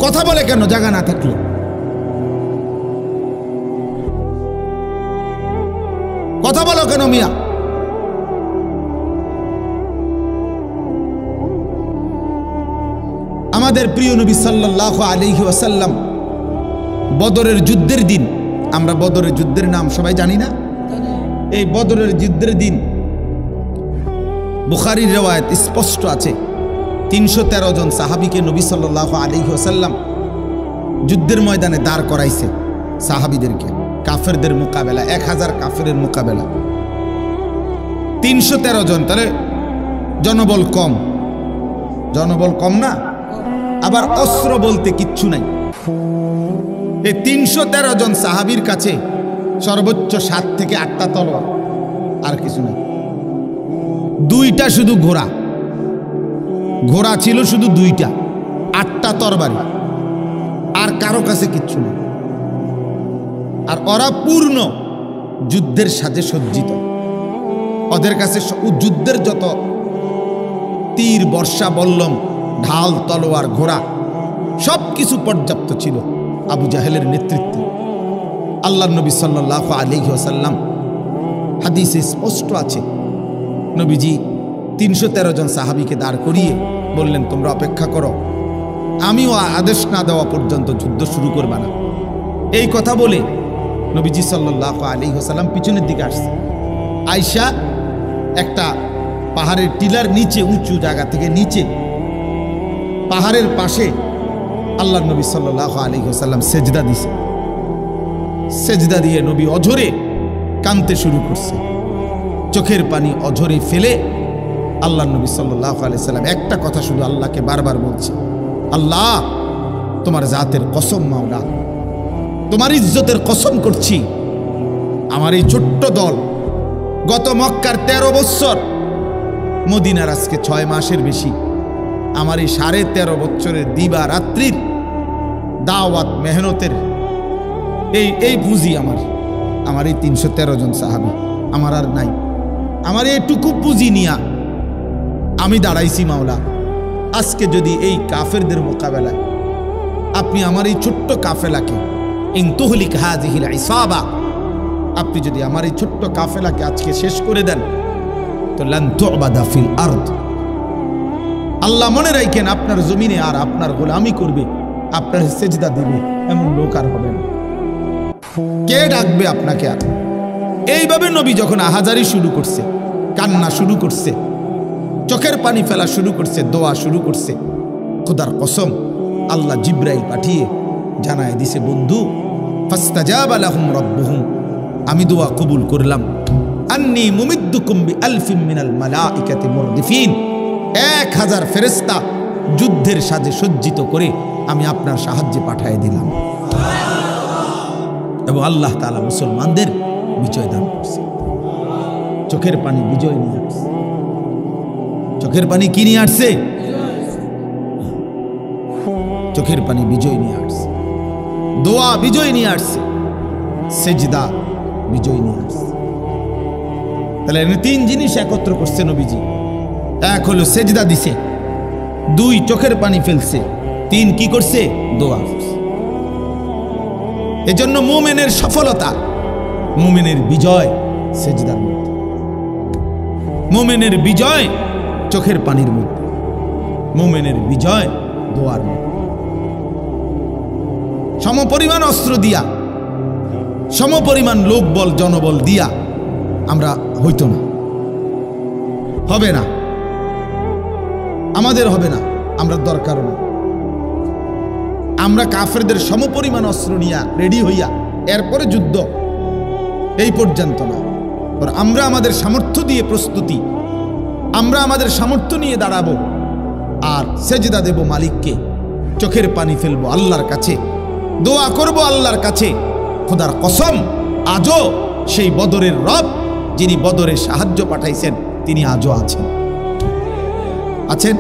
কথা বলে কেন জায়গা না থাকলে? কথা বলো কেন মিয়া? আমাদের প্রিয় নবী সাল্লাল্লাহু আলাইহি ওয়াসাল্লাম বদরের যুদ্ধের দিন, আমরা বদরের যুদ্ধের নাম সবাই জানি না? এই বদরের যুদ্ধের দিন বুখারীর রিওয়ায়াত স্পষ্ট আছে, ৩১৩ জন সাহাবীকে নবী সাল্লাল্লাহু আলাইহি ওয়াসাল্লাম যুদ্ধের ময়দানে দাঁড় করাইছে। সাহাবীদেরকে কাফেরদের মোকাবেলা, ১০০০ কাফেরের মোকাবেলা, ৩১৩ জন। তাহলে জনবল কম, জনবল কম না? আবার অস্ত্র বলতে কিচ্ছু নাই। এই ৩১৩ জন সাহাবীর কাছে সর্বোচ্চ ৭ থেকে ৮টা তলোয়ার, আর কিছু নাই। 2টা শুধু ঘোড়া, ঘোড়া ছিল শুধু 2টা, 8টা তরবারি, আর কারো কাছে কিচ্ছু নেই। আর ওরা পূর্ণ যুদ্ধের সাজে সজ্জিত। ওদের কাছে যুদ্ধের যত তীর, বর্ষা, বল্লম, ঢাল, তলোয়ার, ঘোড়া সব কিছু পর্যাপ্ত ছিল আবু জাহেলের নেতৃত্বে। আল্লাহর নবী সাল্লাল্লাহু আলাইহি ওয়াসাল্লাম, হাদিসে স্পষ্ট আছে, নবীজি ৩১৩ জন সাহাবীকে দাঁড় করিয়ে বললেন, তোমরা অপেক্ষা করো, আমিও আদেশ না দেওয়া পর্যন্ত যুদ্ধ শুরু করবা না। এই কথা বলে নবীজি সাল্লাল্লাহু আলাইহি ওয়াসাল্লাম পিছনের দিকে আসছে। আয়েশা একটা পাহাড়ের টিলার নিচে, উঁচু জায়গা থেকে নিচে পাহাড়ের পাশে আল্লাহর নবী সাল্লাল্লাহু আলাইহি ওয়াসাল্লাম সেজদা দিছে। সেজদা দিয়ে নবী অঝরে কাঁদতে শুরু করছে, চোখের পানি অঝরে ফেলে আল্লাহর নবী সাল্লাল্লাহু আলাইহি ওয়াসাল্লাম একটা কথা শুধু আল্লাহকে বারবার বলছে, আল্লাহ তোমার জাতের কসম, মাওলা তোমার ইজ্জতের কসম করছি, আমার এই ছোট্ট দল গত মক্কার 13 বছর, মদিনার আজকে 6 মাসের বেশি, আমার এই 13.5 বছরের দিবা রাত্রির দাওয়াত মেহনতের এই পুঁজি আমার এই ৩১৩ জন সাহাবী, আমার আর নাই। আমার এইটুকু পুঁজি নিয়া আমি দাঁড়াইছি মাওলা। আজকে যদি এই কাফেরদের মোকাবেলায় আপনি আমার এই ছোট্ট কাফেলাকে, ইন তুহলিক হাযিহিল ইসাবা, আপনি যদি আমার এই ছোট্ট কাফেলাকে আজকে শেষ করে দেন, তো লান তুবাদা ফিল আরদ, আল্লাহ মনে রাখেন আপনার জমিনে আর আপনার গোলামি করবে, আপনার সেজদা দিবে এমন লোক আর হবে না। কে ডাকবে আপনাকে আর? এইভাবে নবী যখন আহাজারি শুরু করছে, কান্না শুরু করছে, চোখের পানি ফেলা শুরু করছে, দোয়া শুরু করছে, খোদার কসম আল্লাহ জিব্রাইল পাঠিয়ে জানায় দিছে, বন্ধু ফাস্তাজাবা লাহুম রাব্বুহুম, আমি দোয়া কবুল করলাম। আন্নী মুমিদ্দুকুম বিআলফিম মিনাল মালাইকাতি মুরদিফিন, 1000 ফেরেশতা যুদ্ধের সাজে সজ্জিত করে আমি আপনার সাহায্যে পাঠিয়ে দিলাম। এবং আল্লাহ তাআলা মুসলমানদের বিজয় দান করছে। চোখের পানি বিজয় নিয়ে আসছে। চোখের পানি কি নিয়ে আসছে? চোখের পানি বিজয় নিয়ে আসছে। দোয়া বিজয় নিয়ে আসছে। সেজদা বিজয় নিয়ে আসছে। তাহলে 3 জিনিস একত্র করছে নবীজি। 1 হলো সেজদা দিছে, 2 চোখের পানি ফেলছে, 3 কি করছে? দোয়া করছে। এজন্য মুমিনের সফলতা, মুমিনের বিজয় সেজদার মধ্যে, মুমিনের বিজয় চোখের পানির মধ্যে, মুমিনের বিজয় দোয়ার মধ্যে। সমপরিমাণ অস্ত্র দিয়া, সমপরিমাণ লোকবল জনবল দিয়া আমরা হইতো না, হবে না, আমাদের হবে না, আমরা দরকারও না। আমরা কাফেরদের সমপরিমাণ অস্ত্র নিয়া রেডি হইয়া এরপরে যুদ্ধ, এই পর্যন্ত না। আমরা আমাদের সামর্থ্য দিয়ে প্রস্তুতি, আমরা আমাদের সামর্থ্য নিয়ে দাঁড়াবো আর সেজদা দেব মালিককে, চোখের পানি ফেলবো আল্লাহর কাছে, দোয়া করব আল্লাহর কাছে। খোদার কসম, আজও সেই বদরের রব যিনি বদরে সাহায্য পাঠাইছেন তিনি আজও আছেন। আছেন?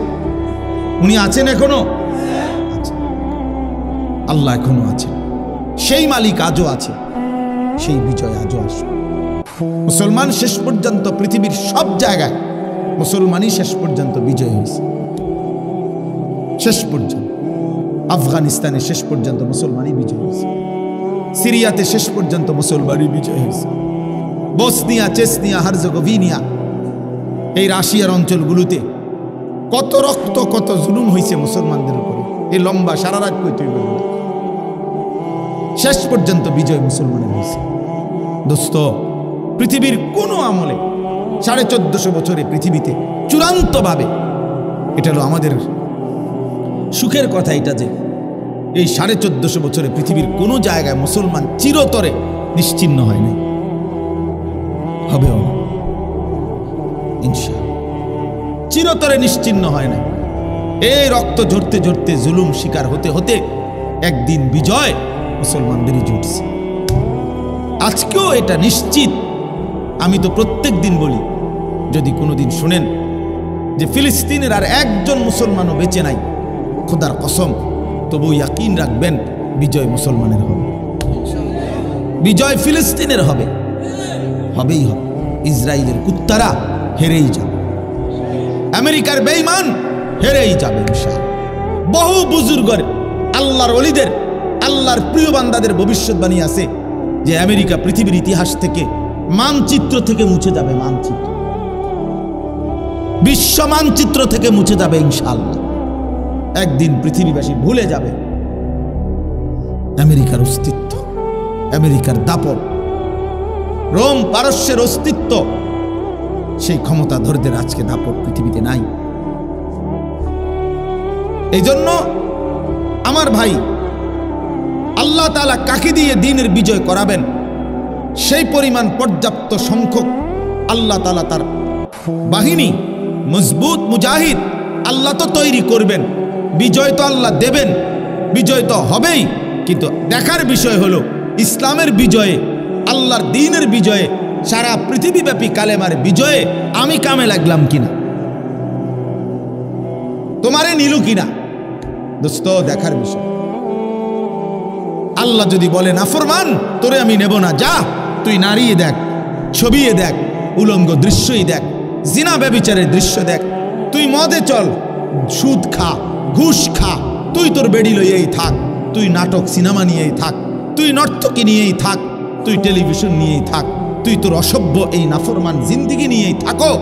উনি আছেন এখনো? আল্লাহ এখনো আছেন। সেই মালিক আজও আছে, সেই বিজয় আজও আসবে। মুসলমান শেষ পর্যন্ত পৃথিবীর সব জায়গায় মুসলমানই শেষ পর্যন্ত বিজয় হয়েছে। শেষ পর্যন্ত আফগানিস্তানে শেষ পর্যন্ত মুসলমানই বিজয় হয়েছে, সিরিয়াতে শেষ পর্যন্ত মুসলমানই বিজয় হয়েছে, বসনিয়া, চেচনিয়া, হার্জেগোভিনা, এই রাশিয়ার অঞ্চলগুলোতে কত রক্ত, কত জুলুম হয়েছে মুসলমানদের উপরে। এই লম্বা সারা রাত কইতে হইবে, শেষ পর্যন্ত বিজয় মুসলমানের হয়েছে। দোস্ত, পৃথিবীর কোন আমলে 1450 বছরে পৃথিবীতে চূড়ান্তভাবে, এটা হলো আমাদের সুখের কথা এটা যে এই 1450 বছরে পৃথিবীর কোন জায়গায় মুসলমান চিরতরে নিশ্চিহ্ন হয় নাই, হবেও না ইনশাআল্লাহ, চিরতরে নিশ্চিহ্ন হয় না। এই রক্ত ঝরতে ঝরতে, জুলুম শিকার হতে হতে একদিন বিজয় মুসলমানদেরই জুটছে। আজকেও এটা নিশ্চিত। আমি তো প্রত্যেক দিন বলি, যদি কোনোদিন শুনেন যে ফিলিস্তিনের আর একজন মুসলমানও বেঁচে নাই, খোদার কসম, তবু ইয়াকিন রাখবেন বিজয় মুসলমানের হবে, বিজয় ফিলিস্তিনের হবে, হবেই হবে। ইসরায়েলের কুত্তারা হেরেই যাবে, আমেরিকার বেঈমান হেরেই যাবে ইনশাআল্লাহ। বহু বুজুর্গের, আল্লাহর ওলিদের, আল্লাহর প্রিয় বান্দাদের ভবিষ্যৎবাণী আছে যে আমেরিকা পৃথিবীর ইতিহাস থেকে, মানচিত্র থেকে মুছে যাবে, মানচিত্র, বিশ্ব মানচিত্র থেকে মুছে যাবে ইনশাআল্লাহ। একদিন পৃথিবীবাসী ভুলে যাবে আমেরিকার অস্তিত্ব, আমেরিকার দাপট, রোম পারস্যের অস্তিত্ব। সেই ক্ষমতাধরদের আজকে দাপট পৃথিবীতে নাই। এই জন্য আমার ভাই, আল্লাহ তাআলা কাকে দিয়ে দ্বীনের বিজয় করাবেন, সেই পরিমাণ পর্যাপ্ত সংখ্যক আল্লাহ তাআলা তার বাহিনী, মজবুত মুজাহিদ আল্লাহ তো তৈরি করবেন। বিজয় তো আল্লাহ দেবেন, বিজয় তো হবেই। কিন্তু দেখার বিষয় হলো ইসলামের বিজয়ে, আল্লাহর দ্বীনের বিজয়ে, সারা পৃথিবীব্যাপী কালেমার বিজয়ে আমি কামে লাগলাম কিনা, তোমারে নিল কিনা, দোস্ত দেখার বিষয়। আল্লাহ যদি বলে নাফরমান, তোরে আমি নেব না, যা তুই নাড়িয়ে দেখ, ছবিয়ে দেখ, উলঙ্গ দৃশ্যই দেখ, জিনা ব্যভিচারের দৃশ্য দেখ, তুই মদে চল, সুদ খা, ঘুষ খা, তুই তোর বেড়ি লইয়েই থাক, তুই নাটক সিনেমা নিয়েই থাক, তুই নর্তকী নিয়েই থাক, তুই টেলিভিশন নিয়েই থাক, তুই তোর অসভ্য এই নাফরমান জিন্দিগি নিয়েই থাকো,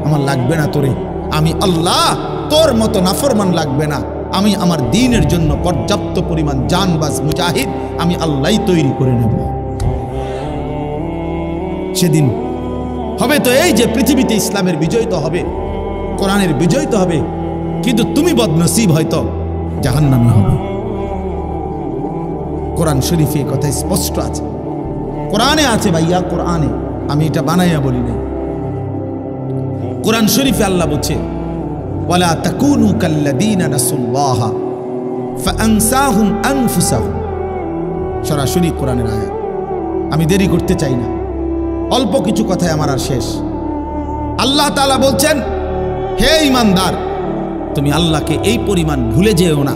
আমার লাগবে না তোরে। আমি আল্লাহ তোর মতো নাফরমান লাগবে না। আমি আমার দ্বীনের জন্য পর্যাপ্ত পরিমাণ জানবাজ মুজাহিদ আমি আল্লাহই তৈরি করে নেব। সেদিন হবে তো এই যে পৃথিবীতে ইসলামের বিজয় তো হবে, কোরআনের বিজয় তো হবে, কিন্তু তুমি বদনসিব হয়তো জাহান্নামী হবে। কোরআন শরীফে এই কথা স্পষ্ট আছে, কোরআনে আছে ভাইয়া, কোরআনে, আমি এটা বানাইয়া বলি নাই। কোরআন শরীফে আল্লাহ বলছে ওয়ালা তাকুনু কাল্লাযীনা নাসুল্লাহা ফাআনসাহুম আনফুসাহুম, সরাসরি কোরআনের আয়াত। আমি দেরি করতে চাই না, অল্প কিছু কথায় আমার আর শেষ। আল্লাহ তাআলা বলছেন, হে ঈমানদার, তুমি আল্লাহকে এই পরিমাণ ভুলে যেও না,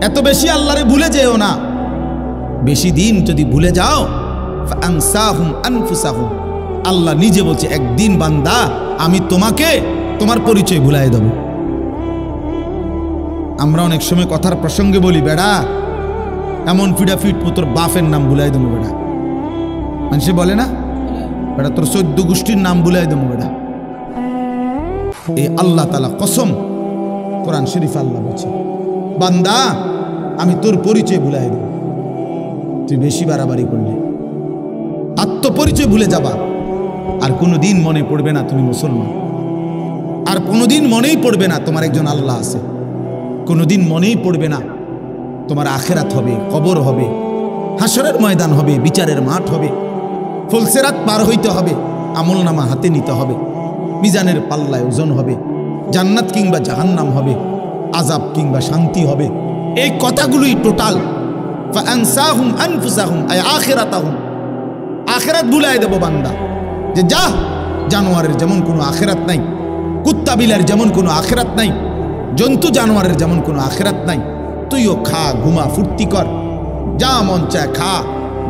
এত বেশি আল্লাহরে ভুলে যেও না। বেশি দিন যদি ভুলে যাও, ফাআনসাহুম আনফুসাহুম, আল্লাহ নিজে বলছে একদিন বান্দা আমি তোমাকে তোমার পরিচয় ভুলাই দেব। আমরা অনেক সময় কথার প্রসঙ্গে বলি, বেড়া এমন ফিডাফিট তোর বাপের নাম ভুলাই দেবো বেড়া, মানুষে বলে না, বেড়া তোর 14 গোষ্ঠীর নাম ভুলাই দেবো বেড়া। এই আল্লাহ তাআলা কসম, কোরআন শরীফ আল্লাহ বলছে বান্দা আমি তোর পরিচয় ভুলাই দেব। তুই বেশি বাড়াবাড়ি করলে আত্মপরিচয় ভুলে যাবা, আর কোনোদিন মনে পড়বে না তুমি মুসলমান, আর কোনোদিন মনেই পড়বে না তোমার একজন আল্লাহ আছে, কোনোদিন মনেই পড়বে না তোমার আখেরাত হবে, কবর হবে, হাসরের ময়দান হবে, বিচারের মাঠ হবে, ফুলসিরাত পার হইতে হবে, আমলনামা হাতে নিতে হবে, মিজানের পাল্লায় ওজন হবে, জান্নাত কিংবা জাহান্নাম হবে, আযাব কিংবা শান্তি হবে। এই কথাগুলোই টোটাল ফাআনসাহুম আনফুসাহুম আই আখিরাতাহুম, আখিরাত ভুলাই দেব বান্দা। যে যা, জানোয়ারের যেমন কোনো আখিরাত নাই, কুত্তা বিলার যেমন কোনো আখিরাত নাই, জন্তু জানোয়ারের যেমন কোনো আখিরাত নাই, তুইও খা, ঘুমা, ফুর্তি কর, যা মন চায় খা,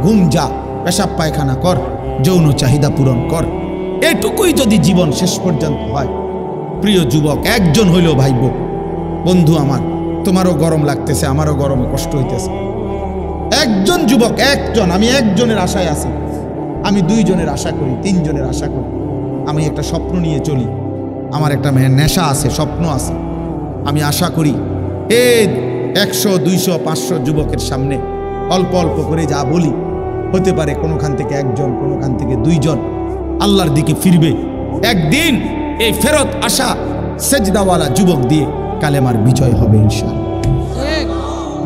ঘুম যা, পেশাব পায়খানা কর, যৌন চাহিদা পূরণ কর। এটুকুই যদি জীবন শেষ পর্যন্ত হয়, প্রিয় যুবক একজন হইলেও ভাইব, বন্ধু আমার তোমারও গরম লাগতেছে, আমারও গরমে কষ্ট হইতেছে, একজন যুবক, একজন, আমি একজনের আশায় আছি, আমি 2 জনের আশা করি, 3 জনের আশা করি। আমি একটা স্বপ্ন নিয়ে চলি, আমার একটা নেশা আছে, স্বপ্ন আছে। আমি আশা করি এই 100, 200, 500 যুবকের সামনে অল্প অল্প করে যা বলি, হতে পারে কোনোখান থেকে 1 জন, কোনোখান থেকে 2 জন আল্লাহর দিকে ফিরবে। একদিন এই ফেরত আসা সেজদাওয়ালা যুবক দিয়ে কালেমার বিজয় হবে ইনশাআল্লাহ।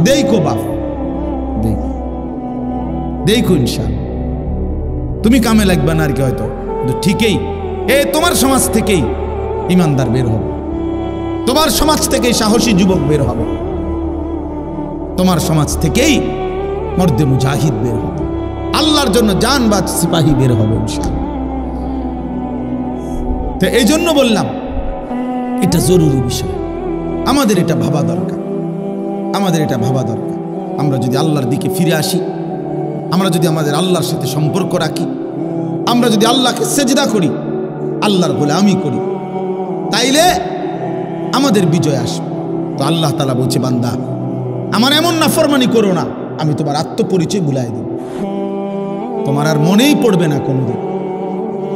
দেখো বাপ, দেখো ইনশাআল্লাহ, তুমি কামে লাগবে না আর কি, হয়তো ঠিকই তোমার সমাজ থেকেই ইমানদার বের হবে, তোমার সমাজ থেকেই সাহসী যুবক বের হবে, তোমার সমাজ থেকেই মর্দে মুজাহিদ বের হবে, আল্লাহর জন্য জানবাজ সিপাহী বের হবে ইনশাআল্লাহ। তো এই জন্য বললাম এটা জরুরি বিষয়, আমাদের এটা ভাবা দরকার, আমাদের এটা ভাবা দরকার। আমরা যদি আল্লাহর দিকে ফিরে আসি, আমরা যদি আমাদের আল্লাহর সাথে সম্পর্ক রাখি, আমরা যদি আল্লাহকে সেজদা করি, আল্লাহর গোলামি করি, তাইলে আমাদের বিজয় আসবে। তো আল্লাহ তাআলা বলছে বান্দা আমার এমন নাফরমানি করো না, আমি তোমার আত্মপরিচয় ভুলাই দেব, তোমার আর মনেই পড়বে না কোনোদিন।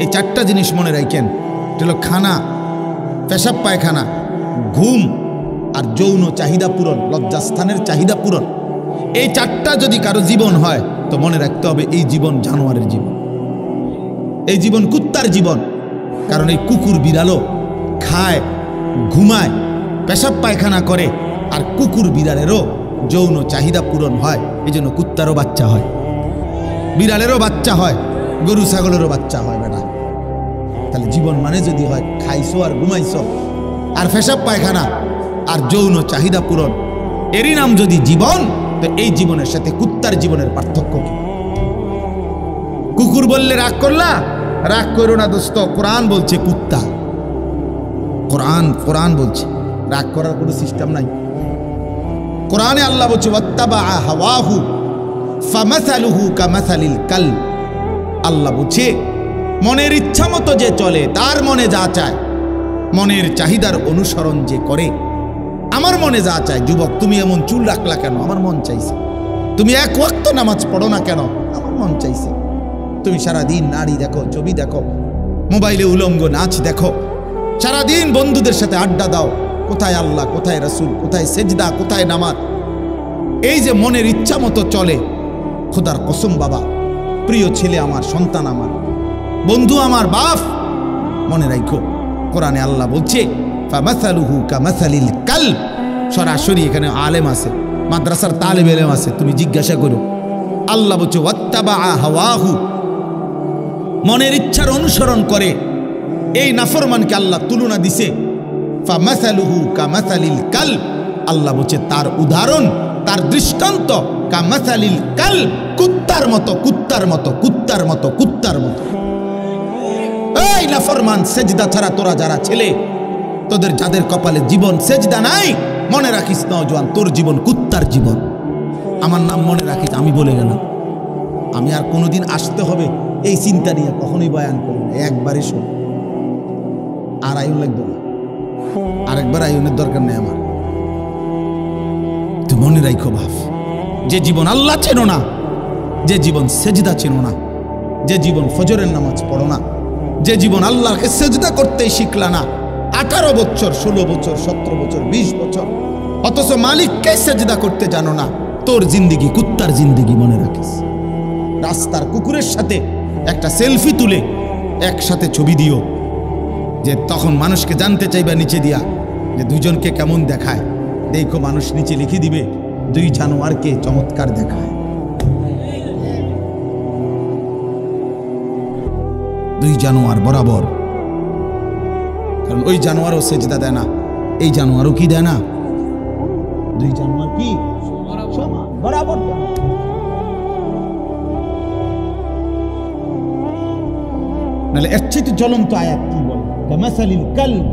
এই 4টা জিনিস মনে রাখেন, এটা হলো খানা, পেশাব পায়খানা, ঘুম আর যৌন চাহিদা পূরণ, লজ্জাস্থানের চাহিদা পূরণ। এই 4টা যদি কারো জীবন হয় তো মনে রাখতে হবে এই জীবন জানোয়ারের জীবন, এই জীবন কুত্তার জীবন। কারণ এই কুকুর বিড়ালও খায়, ঘুমায়, পেশাব পায়খানা করে, আর কুকুর বিড়ালেরও যৌন চাহিদা পূরণ হয়। এই জন্য কুত্তারও বাচ্চা হয়, বিড়ালেরও বাচ্চা হয়, গরু ছাগলেরও বাচ্চা হয়। বেটা তাহলে জীবন মানে যদি হয় খাইছো আর ঘুমাইছো আর পেশাব পায়খানা আর যৌন চাহিদা পূরণ, এরই নাম যদি জীবন, তো এই জীবনের সাথে কুত্তার জীবনের পার্থক্য কি? কুকুর বললে রাগ করলা, রাগ করো না দোস্ত, কোরআন বলছে কুত্তা, কোরআন বলছে, রাগ করার কোনো সিস্টেম নাই। কোরআনে আল্লাহ বলছে ওয়াত্তাবা হাওয়াহু ফামাসালুহু কামাসালিল কালব। আল্লাহ বলছে মনের ইচ্ছা মতো যে চলে, তার মনে যা চায়, মনের চাহিদার অনুসরণ যে করে। আমার মনে যা চায়, যুবক তুমি এমন চুল রাখলা কেন? আমার মন চাইছে। তুমি 1 ওয়াক্ত নামাজ পড়ো না কেন? আমার মন চাইছে। তুমি সারাদিন নারী দেখো, ছবি দেখো, মোবাইলে উলঙ্গ নাচ দেখো, সারাদিন বন্ধুদের সাথে আড্ডা দাও, কোথায় আল্লাহ, কোথায় রাসূল, কোথায় সেজদা, কোথায় নামাজ? এই যে মনের ইচ্ছা মতো চলে, খোদার কসম বাবা, প্রিয় ছেলে আমার, সন্তান আমার, বন্ধু আমার, বাপ, মনে রাখো কোরআনে আল্লাহ বলছে ফামাসালুহু কামাসালিল কালব। সরাসরি এখানে আলেম আছে, মাদ্রাসার তালেবে ইলম আছে, তুমি জিজ্ঞাসা করো। আল্লাহ বলছে ওয়াত্তাবা হাওয়াহু, মনের ইচ্ছার অনুসরণ করে। এই নাফরমানকে আল্লাহ তুলনা দিছে ফামাসালুহু কামাসালিল কাল, আল্লাহ বলছে তার উদাহরণ, তার দৃষ্টান্ত কামাসালিল কাল, কুত্তার মতো, কুত্তার মতো, কুত্তার মতো, কুত্তার মতো। এই নাফরমান, সেজদা ছাড়া তোরা যারা ছেলে, তোদের যাদের কপালে জীবন সেজদা নাই, মনে রাখিস নওজোয়ান, তোর জীবন কুত্তার জীবন। আমার নাম মনে রাখিস, আমি বলে গেলাম। আমি আর কোনোদিন আসতে হবে এই চিন্তা নিয়ে কখনোই বয়ান করি না, একবারই শোন। আর আয়ুন লাগবে না, আরেকবার আয়ুনের দরকার নেই আমার। তো মনে রাখো বাপ, যে জীবন আল্লাহ চেনো না, যে জীবন সেজদা চেনো না, যে জীবন ফজরের নামাজ পড়ো না, যে জীবন আল্লাহকে সেজদা করতেই শিখলা না, 18 বছর, 16 বছর, 17 বছর, 20 বছর, অথচ মালিককে সেজদা করতে জানো না, তোর জিন্দিগি কুত্তার জিন্দিগি, মনে রাখিস। রাস্তার কুকুরের সাথে একটা সেলফি তুলে একসাথে ছবি দিও, যে তখন মানুষকে জানতে চাইবা নিচে দিয়া যে দুজনকে কেমন দেখায়। দেখো মানুষ নিচে লিখে দিবে 2 জানোয়ারকে চমৎকার দেখায়। 2 জানোয়ার বরাবর, কারণ ওই জানোয়ারও সেজদা দেয় না, এই জানোয়ারও কি দেয় না। 2 জানোয়ার কি বরাবর। নাহলে এর চেয়ে জ্বলন্ত আয়াত কি বলে, কামাসালিল কালব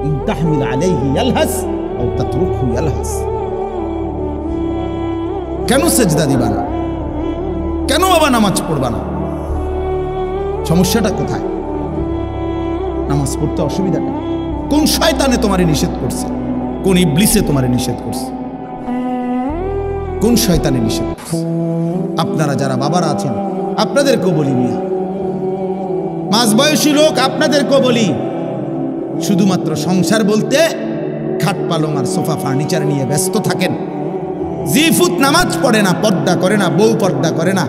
ইন তাহমিল আলাইহি ইয়ালহাস আও তাতরুকহু ইয়ালহাস। কেন সেজদা দিবা না? কেন বাবা নামাজ পড়বা না? সমস্যাটা কোথায়? নামাজ পড়তে অসুবিধাটা কোন শয়তানে তোমারে নিষেধ করছে? কোন ইবলিসে তোমারে নিষেধ করছে? কোন শয়তানে নিষেধ করছে? আপনারা যারা বাবারা আছেন আপনাদেরকেও বলি, মিয়া মাঝবয়সী লোক আপনাদেরকেও বলি, শুধুমাত্র সংসার বলতে খাট পালং আর সোফা ফার্নিচার নিয়ে ব্যস্ত থাকেন। জিফুত নামাজ পড়ে না, পর্দা করে না, বউ পর্দা করে না,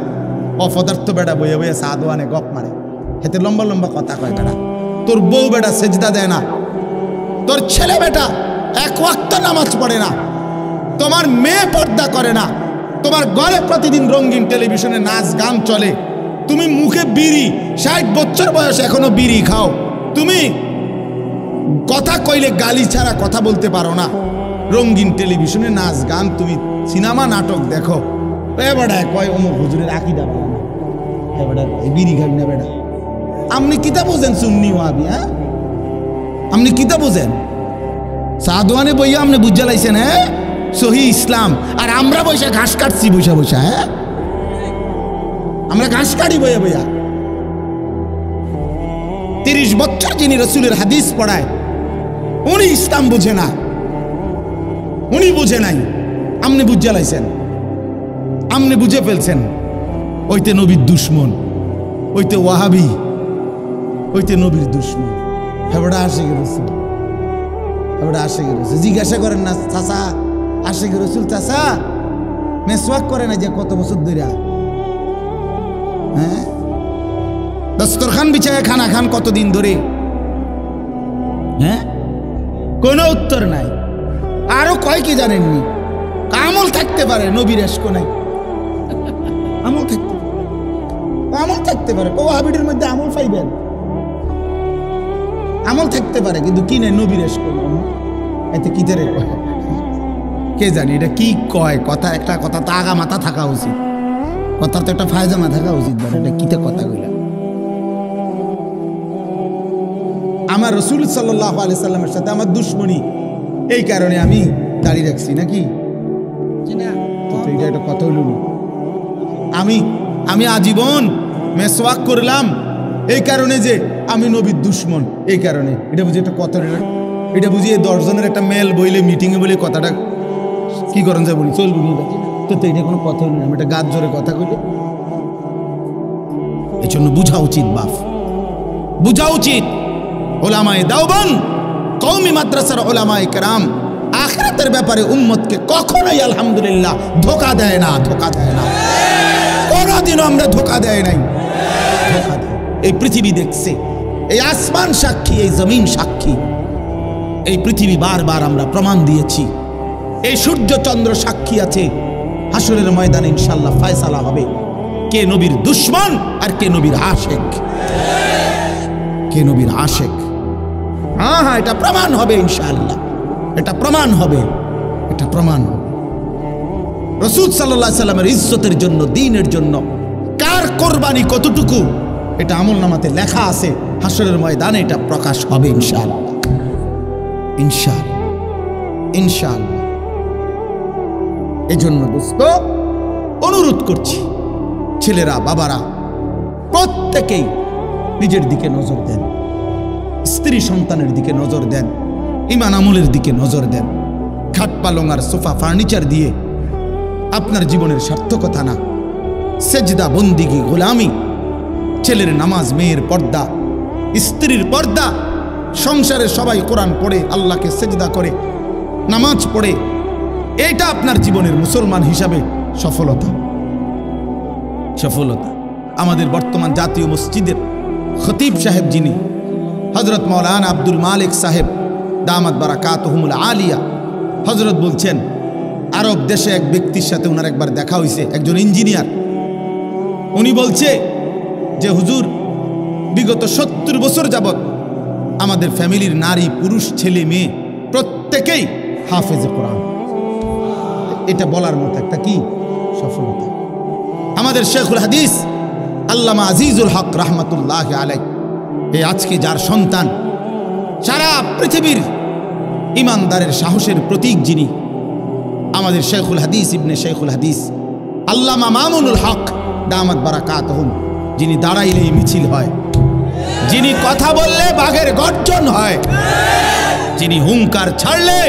অপদার্থ বেটা বইয়ে বইয়ে সাদওয়ানে গপ মারে, হেতে লম্বা লম্বা কথা কয় বেটা। তোর বউ বেটা সেজদা দেয় না, তোর ছেলে বেটা 1 ওয়াক্ত নামাজ পড়ে না, তোমার মেয়ে পর্দা করে না, তোমার ঘরে প্রতিদিন রঙিন টেলিভিশনে নাচ গান চলে, তুমি মুখে বিড়ি, 60 বছর বয়স এখনো বিড়ি খাও, তুমি কথা কইলে গালি ছাড়া কথা বলতে পারো না, রঙিন টেলিভিশনে নাচ গান, তুমি সিনেমা নাটক দেখো, বেটা কয় অমুক হুজুরের আকীদা ভালো না, বেটা বিড়ি খাবি না বেটা। আপনি কিতা বোঝেন সুন্নি ওয়াহাবি? হ্যাঁ, আপনি কিতা বোঝেন? সাদওয়ানে বইয়া আপনি বুঝা লাইছেন হ্যাঁ সহি ইসলাম, আর আমরা বৈশা ঘাস কাটছি বৈশা বৈশা। হ্যাঁ, আমরা ঘাস কাটি বইয়া বইয়া। 30 বছর যিনি রসুলের হাদিস পড়ায়, উনি ইসলাম বুঝে না, উনি বুঝে নাই, আপনি বুঝা লাইছেন, আপনি বুঝে ফেলছেন। ওইতে নবীর দুশ্মন, ওইতে ওয়াহাবি, ওইতে নবীর দুশ্মন। হেবড়া আসে গেছে, হেবড়া আসে গেছে। জিজ্ঞাসা করেন না চাচা আসে গে রসুল, চাচা মেসওয়াক করে না যে কত বছর ধরে? হ্যাঁ, দস্তরখান বিছায় খানা খান কতদিন ধরে? হ্যাঁ, কোনো উত্তর নাই। আরো কয় কি জানেননি? আমল থাকতে পারে, নবীর এশক নাই। আমল থাকতে পারে, আমল থাকতে পারে, ওয়াহাবিদের মধ্যে আমল পাইবেন, আমল থাকতে পারে, কিন্তু কি নাই, নবীর এশক নাই। এতে কি ধরে কে জানি এটা কি কয়? কথা একটা কথা তো আগা মাথা থাকা উচিত, কথার তো একটা ফায়জামা থাকা উচিত। এটা কিতে কথা কইলা? আমার রসুল সাল্লাল্লাহু আলাইহি সাল্লামের সাথে আমার দুশ্মনী, এই কারণে আমি দাঁড়িয়ে রাখছি নাকি? এটা একটা কথা হইল। আমি আজীবন মেসওয়াক করলাম এই কারণে যে আমি নবীর দুশ্মন, এই কারণে। এটা বুঝি একটা কথা, এটা বুঝি 10 জনের একটা মেল বইলে মিটিংয়ে বলে কথাটা কি করেন যায় বলি চলবো তো, এটা কোনো কথা হইল না। আমি একটা গাছ জোরে কথা কইলে, এই জন্য বুঝা উচিত বাপ, বুঝা উচিত। ওলামায়ে দেওবন্দ, কওমি মাদ্রাসার ওলামায়ে কেরাম আখিরাতের ব্যাপারে উম্মতকে কখনোই আলহামদুলিল্লাহ ধোঁকা দেয় না, ধোঁকা দেয় না, কোনোদিনও আমরা ধোঁকা দেয় নাই। এই পৃথিবী দেখছে, এই আসমান সাক্ষী, এই জমিন সাক্ষী, এই পৃথিবী বারবার আমরা প্রমাণ দিয়েছি এই সূর্য চন্দ্র সাক্ষী আছে, হাসরের ময়দানে ইনশাআল্লাহ ফয়সালা হবে কে নবীর দুশমন আর কে নবীর আশিক। কে নবীর আশিক, হ্যাঁ হ্যাঁ, এটা প্রমাণ হবে ইনশাআল্লাহ, এটা প্রমাণ হবে, এটা প্রমাণ হবে। রাসূল সাল্লাল্লাহু আলাইহি সাল্লামের ইজ্জতের জন্য, দ্বীনের জন্য কার কোরবানি কতটুকু, এটা আমলনামাতে লেখা আছে। হাসরের ময়দানে এটা প্রকাশ হবে ইনশাআল্লাহ, ইনশাআল্লাহ, ইনশাআল্লাহ। এজন্য দোস্ত অনুরোধ করছি, ছেলেরা, বাবারা প্রত্যেকেই নিজের দিকে নজর দেন, স্ত্রী সন্তানের দিকে নজর দেন, ঈমান আমলের দিকে নজর দেন। খাট পালং আর সোফা ফার্নিচার দিয়ে আপনার জীবনের সার্থকতা না। সেজদা, বন্দিগি, গোলামি, ছেলের নামাজ, মেয়ের পর্দা, স্ত্রীর পর্দা, সংসারে সবাই কোরআন পড়ে, আল্লাহকে সেজদা করে, নামাজ পড়ে, এটা আপনার জীবনের মুসলমান হিসাবে সফলতা। সফলতা। আমাদের বর্তমান জাতীয় মসজিদের খতিব সাহেব যিনি, হযরত মাওলানা আব্দুল মালিক সাহেব দামাত বারাকাতুহুমুল আলিয়া, হযরত বলছেন আরব দেশে এক ব্যক্তির সাথে ওনার একবার দেখা হয়েছে, একজন ইঞ্জিনিয়ার। উনি বলছে যে হুজুর, বিগত 70 বছর যাবৎ আমাদের ফ্যামিলির নারী, পুরুষ, ছেলে, মেয়ে প্রত্যেকেই হাফেজে কোরআন। এটা বলার মতো একটা কি সফলতা। আমাদের শেখুল হাদিস আল্লামা আজিজুল হক রাহমাতুল্লাহ আলাইহি, এই আজকে যার সন্তান, সারা পৃথিবীর ইমানদারের সাহসের প্রতীক যিনি, আমাদের শেখুল হাদিস ইবনে শেখুল হাদিস আল্লামা মামুনুল হক দামাত বারাকাতুহুম, যিনি দাঁড়াইলেই মিছিল হয়, যিনি কথা বললে বাঘের গর্জন হয়, যিনি হুঙ্কার ছাড়লে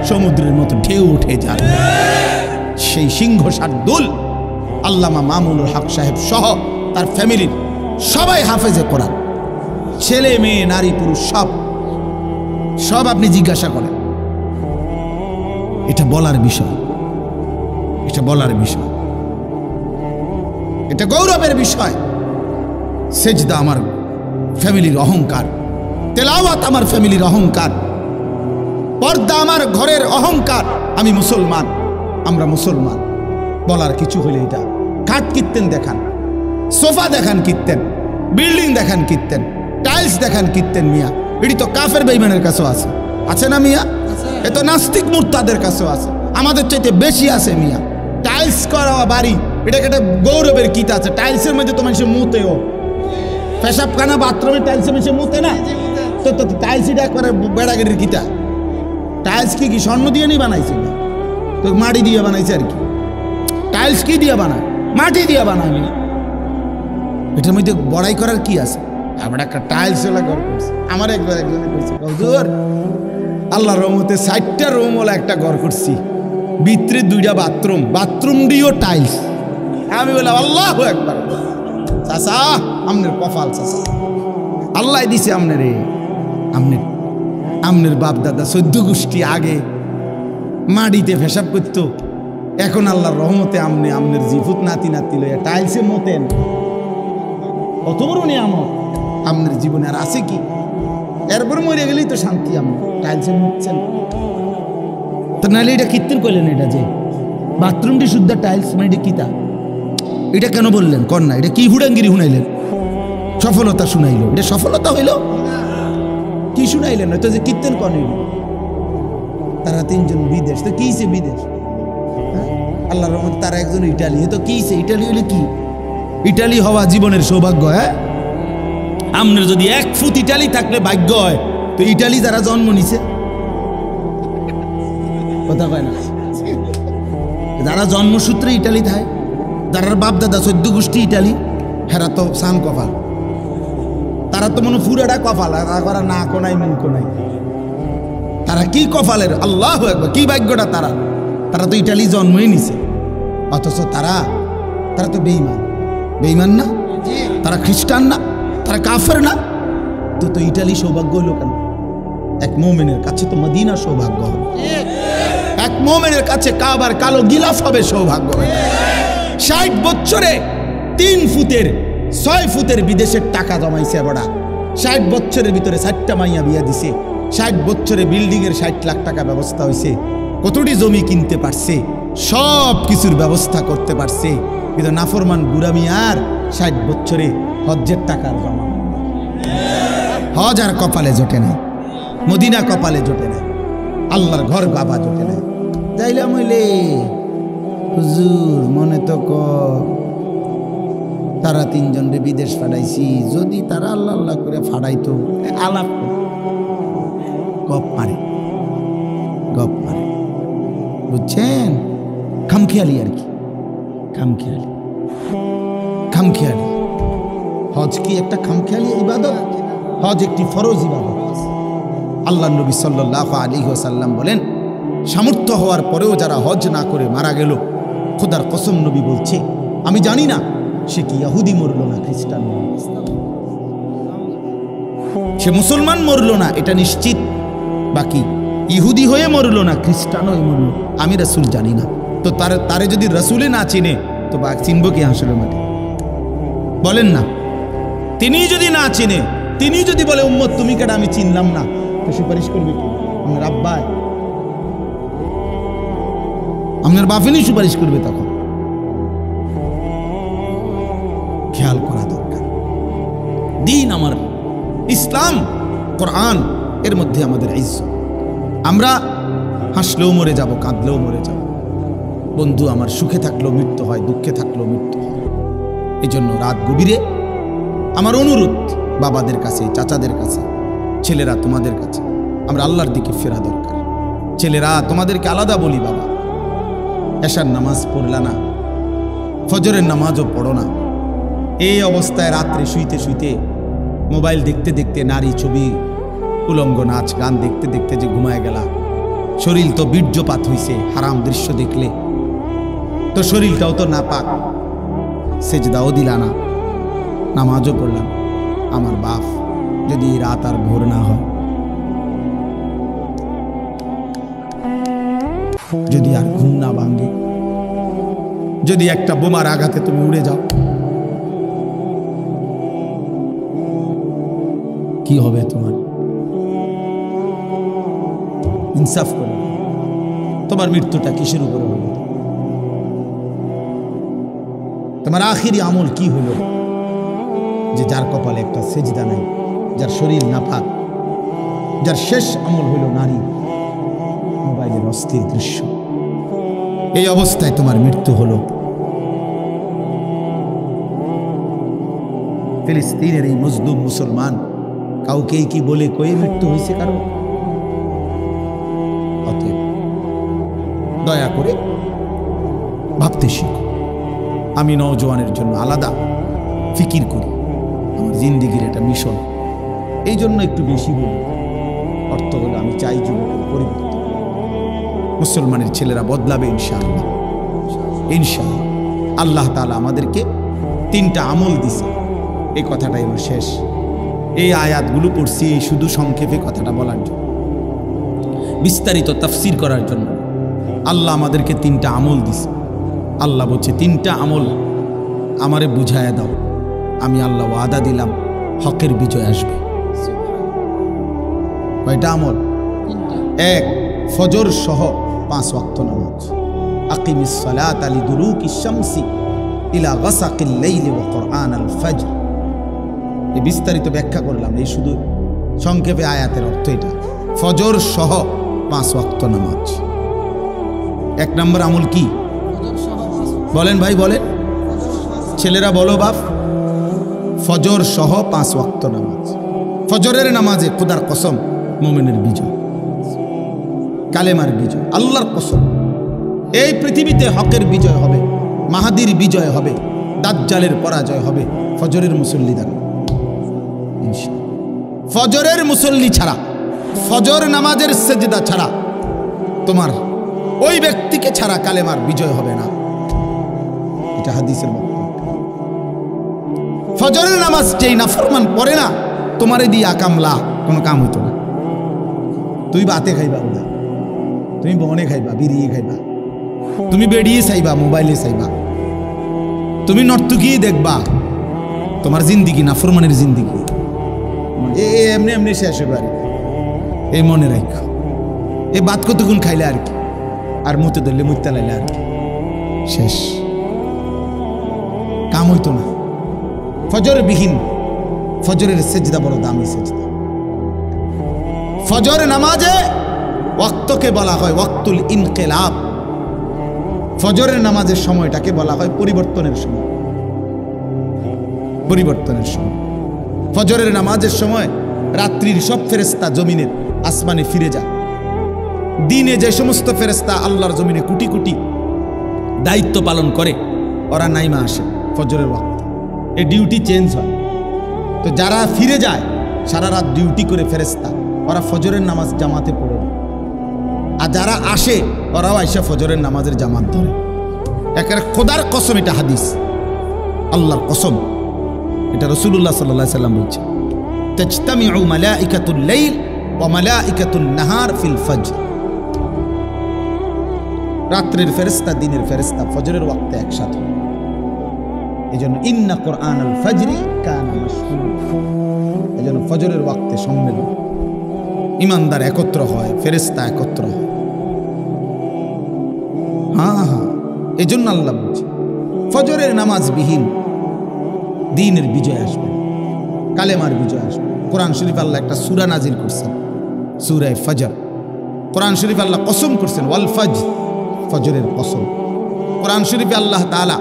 সমুদ্রের মতো ঢেউ উঠে যায়, সেই সিংহ শার্দুল আল্লামা মামুনুল হক সাহেব সহ তার ফ্যামিলির সবাই হাফেজে কোরআন, ছেলে, মেয়ে, নারী, পুরুষ সব আপনি জিজ্ঞাসা করেন। এটা বলার বিষয়, এটা বলার বিষয়, এটা গৌরবের বিষয়। সেজদা আমার ফ্যামিলির অহংকার, তেলাওয়াত আমার ফ্যামিলির অহংকার, পর্দা আমার ঘরের অহংকার। আমি মুসলমান, আমরা মুসলমান বলার কিছু হলে এটা খাট কীর্তেন দেখান, সোফা দেখান কীর্তেন, বিল্ডিং দেখান কীর্তেন, টাইলস দেখান কীর্তেন। মিয়া এটি তো কাফের বেঈমানের কাছেও আছে, আছে না মিয়া? এ তো নাস্তিক মুরতাদের কাছেও আছে, আমাদের চাইতে বেশি আছে মিয়া। টাইলস করা বাড়ি, এটাকে একটা গৌরবের কিত আছে। টাইলসের মধ্যে তো মানুষের মুতেও, পেশাবখানা বাথরুমে টাইলসের মানুষের মুতে না, তো টাইলস এটা একবারে বেড়াগিরির কিতা। টাইলস কি স্বর্ণ দিয়ে নি বানাইছে না, তো মাটি দিয়ে বানাইছে আর কি। টাইলস কি দিয়ে বানায়? মাটি দিয়ে বানায়। এটার মধ্যে বড়াই করার কি আছে? আমরা একটা টাইলস ওলা ঘর করছি। আমার একবার একজনে কইছে, হুজুর আল্লাহর রহমতে 60টা রুম ওলা একটা ঘর করছি, ভিতরে 2টা বাথরুম, বাথরুম দিয়েও টাইলস। আমি বললাম আল্লাহু আকবার, চাচা আমনের কপাল, চাচা আল্লাহ দিছে আমনে রে। আমনের বাপ দাদা 14 গোষ্ঠী আগে মাটিতে পেশাব করতো, এখন আল্লাহর রহমতে আমনের জিফুত নাতি লইয়া টাইলসে মতেন। কত বড় নিয়ামত আমনের জীবনে, আর আছে কি? এরপর মরে গেলেই তো শান্তি। আমি টাইলসে মুতছেন তো, নাহলে এটা কীর্তন করলেন? এটা যে বাথরুমটি শুদ্ধ টাইলস, মানে এটা কিতা? এটা কেন বললেন? কর না, এটা কি হুড়াঙ্গিরি শুনাইলেন? সফলতা শুনাইল, এটা সফলতা হইল? কি শুনাইলেন? তো যে কীর্তন করেন তারা 3 জন বিদেশ, তো কি সে বিদেশ? আল্লাহর রহমতে তারা একজন ইটালি, তো কি সে ইটালি হলে কি? ইটালি হওয়া জীবনের সৌভাগ্য। হ্যাঁ, আমনের যদি 1 ফুট ইটালি থাকলে ভাগ্য হয়, তো ইটালি যারা জন্ম নিছে, কথা কয় না, যারা জন্মসূত্রে ইটালি থাকে, যারা বাপ দাদা 14 গোষ্ঠী ইটালি, হেরা তো সান কপাল। তারা তো মনে পুরাটা কপাল, তারা না কোনাই মুখ কোনাই। তারা কি কপালের, আল্লাহু আকবার, কি ভাগ্যটা তারা। তারা তো ইটালি জন্মই নিছে, অথচ তারা তো বেঈমান না, তারা খ্রিস্টান না, তারা কাফের না। তো ইটালি সৌভাগ্য হইল কেন? এক মুমিনের কাছে তো মদিনা সৌভাগ্য হবে, এক মুমিনের কাছে কাবার কালো গিলাফ হবে সৌভাগ্য। 60 বছরে 3 ফুটের 6 ফুটের বিদেশের টাকা জমাইছে বড়া। 60 বছরের ভিতরে 60টা মাইয়া বিয়া দিছে। 60 বছরে বিল্ডিং এর 60 লাখ টাকা ব্যবস্থা হয়েছে। কতটি জমি কিনতে পারছে, সব কিছুর ব্যবস্থা করতে পারছে, কিন্তু নাফরমান বুড়া মিয়ার 60 বছরে হজ্জের টাকার জমা, হজ আর কপালে জোটে না, মদিনা কপালে জোটে না, আল্লাহর ঘর বাবা জোটে না। যাইলাম হইলে হুজুর মনে তো তারা 3 জনরে বিদেশ ফাড়াইছি, যদি তারা আল্লাহ আল্লাহ করে ফাড়াইতো, আলাপ গপ মারে, গপ মারে, বুঝছেন? খামখেয়ালি আর কি, খামখেয়ালি, খামখেয়ালি। হজ কি একটা খামখেয়ালি ইবাদত? হজ একটি ফরজ ইবাদত। আল্লাহ নবী সাল্লাল্লাহু আলাইহি ওয়াসাল্লাম বলেন, সামর্থ্য হওয়ার পরেও যারা হজ না করে মারা গেল, খোদার কসম নবী বলছে, আমি জানি না সে কি ইহুদি মরল না খ্রিস্টান মরল, সে মুসলমান মরল না এটা নিশ্চিত, বাকি ইহুদি হয়ে মরল না খ্রিস্টান হয়ে মরল আমি রাসূল জানি না। তো তারে যদি রাসূলে না চিনে তো বা চিনব কি হাসরের মাঠে? বলেন না। তিনি যদি না চিনে, তিনি যদি বলে উম্মত তুমি কেডা আমি চিনলাম না, তো সুপারিশ করবে কি? আমার আব্বা, আপনার বাপেরই সুপারিশ করবে তখন। খেয়াল করা দরকার। দিন আমার ইসলাম, কোরআন, এর মধ্যে আমাদের ইজ্জত। আমরা হাসলেও মরে যাব, কাঁদলেও মরে যাব। বন্ধু আমার সুখে থাকলেও মৃত্যু হয়, দুঃখে থাকলেও মৃত্যু হয়। এই জন্য রাত গভীরে আমার অনুরোধ বাবাদের কাছে, চাচাদের কাছে, ছেলেরা তোমাদের কাছে, আমরা আল্লাহর দিকে ফেরা দরকার। ছেলেরা তোমাদেরকে আলাদা বলি, বাবা এশার নামাজ পড়লা না, ফজরের নামাজও পড়ো না, এই অবস্থায় রাত্রে শুইতে শুইতে মোবাইল দেখতে দেখতে নারী ছবি, উলঙ্গ নাচ গান দেখতে দেখতে যে ঘুমায় গেলা, শরীর তো বীর্যপাত হইছে, হারাম দৃশ্য দেখলে তো শরীরটাও তো নাপাক, সেজদাও দিলা না, নামাজও পড়লাম। আমার বাপ যদি রাত আর ভোর না হয়, যদি আর ঘুম না ভাঙে, যদি একটা বোমার আঘাতে তুমি উড়ে যাও, কি হবে তোমার? ইনসাফ করো, তোমার মৃত্যুটা কিসের উপরে হলো? তোমার আখিরি আমল কি হলো যে যার কপালে একটা সেজদা নাই, যার শরীর নাপাক, যার শেষ আমল হলো নারী, মোবাইলের অস্থির দৃশ্য, এই অবস্থায় তোমার মৃত্যু হলো। ফিলিস্তিনের এই মজলুম মুসলমান কাউকে কি বলে কয়ে মৃত্যু হয়েছে কারো? অতএব দয়া করে ভাবতে শিখো। আমি নওজোয়ানের জন্য আলাদা ফিকির করি, আমার জিন্দিগির একটা মিশন, এই জন্য একটু বেশি বলি। অর্থ হলো আমি চাই যুবকের পরিবর্তন, মুসলমানের ছেলেরা বদলাবে ইনশাআল্লাহ, ইনশাআল্লাহ। আল্লাহ তাআলা আমাদেরকে 3টা আমল দিছে, এই কথাটাই আমার শেষ। এই আয়াতগুলো পড়ছি শুধু সংক্ষেপে কথাটা বলার জন্য, বিস্তারিত তাফসীর করার জন্য। আল্লাহ আমাদেরকে 3টা আমল দিছে। আল্লাহ বলছে 3টা আমল আমারে বুঝায়া দাও, আমি আল্লাহ ওয়াদা দিলাম হকের বিজয় আসবে। কয়টা আমল? 1, ফজর সহ 5 ওয়াক্ত নামাজ। আকিমিস সালাতা লিদুলুকিশ শামসি ইলা গাসাকিল লাইলি ওয়া কুরআনাল ফাজর। এই বিস্তারিত ব্যাখ্যা করলাম, এই শুধু সংক্ষেপে আয়াতের অর্থ এটা। ফজর সহ 5 ওয়াক্ত নামাজ। 1 নম্বর আমল কি বলেন ভাই, বলেন ছেলেরা, বলো বাপ। ফজর সহ 5 ওয়াক্ত নামাজ। ফজরের নামাজে খোদার কসম মুমিনের বিজয়, কালেমার বিজয়, আল্লাহর কসম। এই পৃথিবীতে হকের বিজয় হবে, মাহাদির বিজয় হবে, দাজ্জালের পরাজয় হবে ফজরের মুসল্লি দ্বারা। ফজরের মুসল্লি ছাড়া, ফজর নামাজের সেজদা ছাড়া, তোমার ওই ব্যক্তিকে ছাড়া কালেমার বিজয় হবে না। এটা হাদিসের বক্তব্য। ফজরের নামাজ যেই নাফরমান পড়ে না, তোমারে দিয়ে আকামলা কোনো কাম হইতো না। তুই বাতে খাইবা উদা, তুমি বনে খাইবা, বিড়িয়ে খাইবা, তুমি বেড়িয়ে চাইবা, মোবাইলে চাইবা, তুমি নর্তকী দেখবা, তোমার জিন্দিগি নাফরমানের জিন্দিগি এমনি এমনি শেষ হবে। আর এই মনে রাখো, এই বাদ কতক্ষণ খাইলে আর কি, আর মুতে ধরলে মুতে লাইলে আর শেষ, কাম হইতো না। ফজর বিহীন, ফজরের সেজদা বড় দামি সেজদা। ফজর নামাজে ওয়াক্তকে বলা হয় ওয়াক্তুল ইনকিলাব। ফজরের নামাজের সময়টাকে বলা হয় পরিবর্তনের সময়, পরিবর্তনের সময়। ফজরের নামাজের সময় রাত্রির সব ফেরেশতা জমিনের আসমানে ফিরে যায়। দিনে যে সমস্ত ফেরেশতা আল্লাহর জমিনে কোটি কোটি দায়িত্ব পালন করে, ওরা নাইমা আসে ফজরের ওয়াক্ত। এই ডিউটি চেঞ্জ হয়। তো যারা ফিরে যায় সারা রাত ডিউটি করে ফেরেশতা, ওরা ফজরের নামাজ জামাতে পড়ে, আর যারা আসে ওরাও আইসা ফজরের নামাজের জামাত ধরে। একেবারে খোদার কসম, এটা হাদিস, আল্লাহর কসম, এটা রাসূলুল্লাহ সাল্লাল্লাহু আলাইহি সাল্লাম বলছে, তাজতামিউ মালাইকাতুল লাইল ওয়া মালাইকাতুন নাহার ফিল ফজর। রাত্রের ফেরেশতা দিনের ফেরেশতা ফজরের ওয়াক্তে একসাথে। এজন্য ইন্না কুরআনাল ফজরি কানা মাশহুরা, এজন্য ফজরের ওয়াক্তে সম্মেলন, ইমানদার একত্র হয়, ফেরেশতা একত্র হয়। হ্যাঁ, এজন্য আল্লাহ বলছে ফজরের নামাজ বিহীন দ্বীনের বিজয় আসবে, কালেমার বিজয় আসবে। কোরআন শরীফ আল্লাহ একটা সূরা নাজিল করছেন, সূরা ফজর। কোরআন শরীফ আল্লাহ কসম করছেন ওয়াল ফজর, ফজরের কসম। কোরআন শরীফে আল্লাহ তাআলা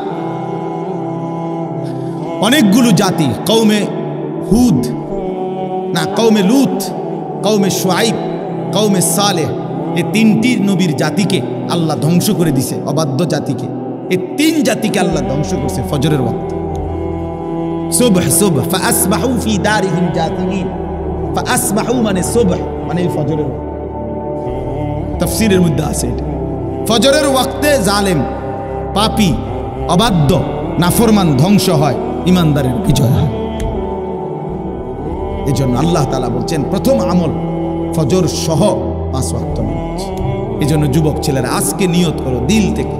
অনেকগুলো জাতি, কওমে হুদ না, কওমে লূত, কওমে শুআইব, কওমে সালেহ, এই তিনটি নবীর জাতিকে আল্লাহ ধ্বংস করে দিছে, অবাধ্য জাতিকে। এই তিন জাতিকে আল্লাহ ধ্বংস করছে ফজরের ওয়াক্তে। সুবহ সুবহ ফাসবাহু ফি দারিহিম জাতিমিন। ফাসবাহু মানে সুবহ মানে ফজরের ওয়াক্ত। তাফসীরের মধ্যে আছে এটা। ফজরের ওয়াক্তে জালেম, পাপী, অবাধ্য, নাফরমান ধ্বংস হয়, ইমানদারের বিজয় হয়। এজন্য আল্লাহ তাআলা বলছেন প্রথম আমল ফজর সহ 5 ওয়াক্ত নামাজ। এজন্য যুবক ছেলেরা আজকে নিয়ত করো দিল থেকে,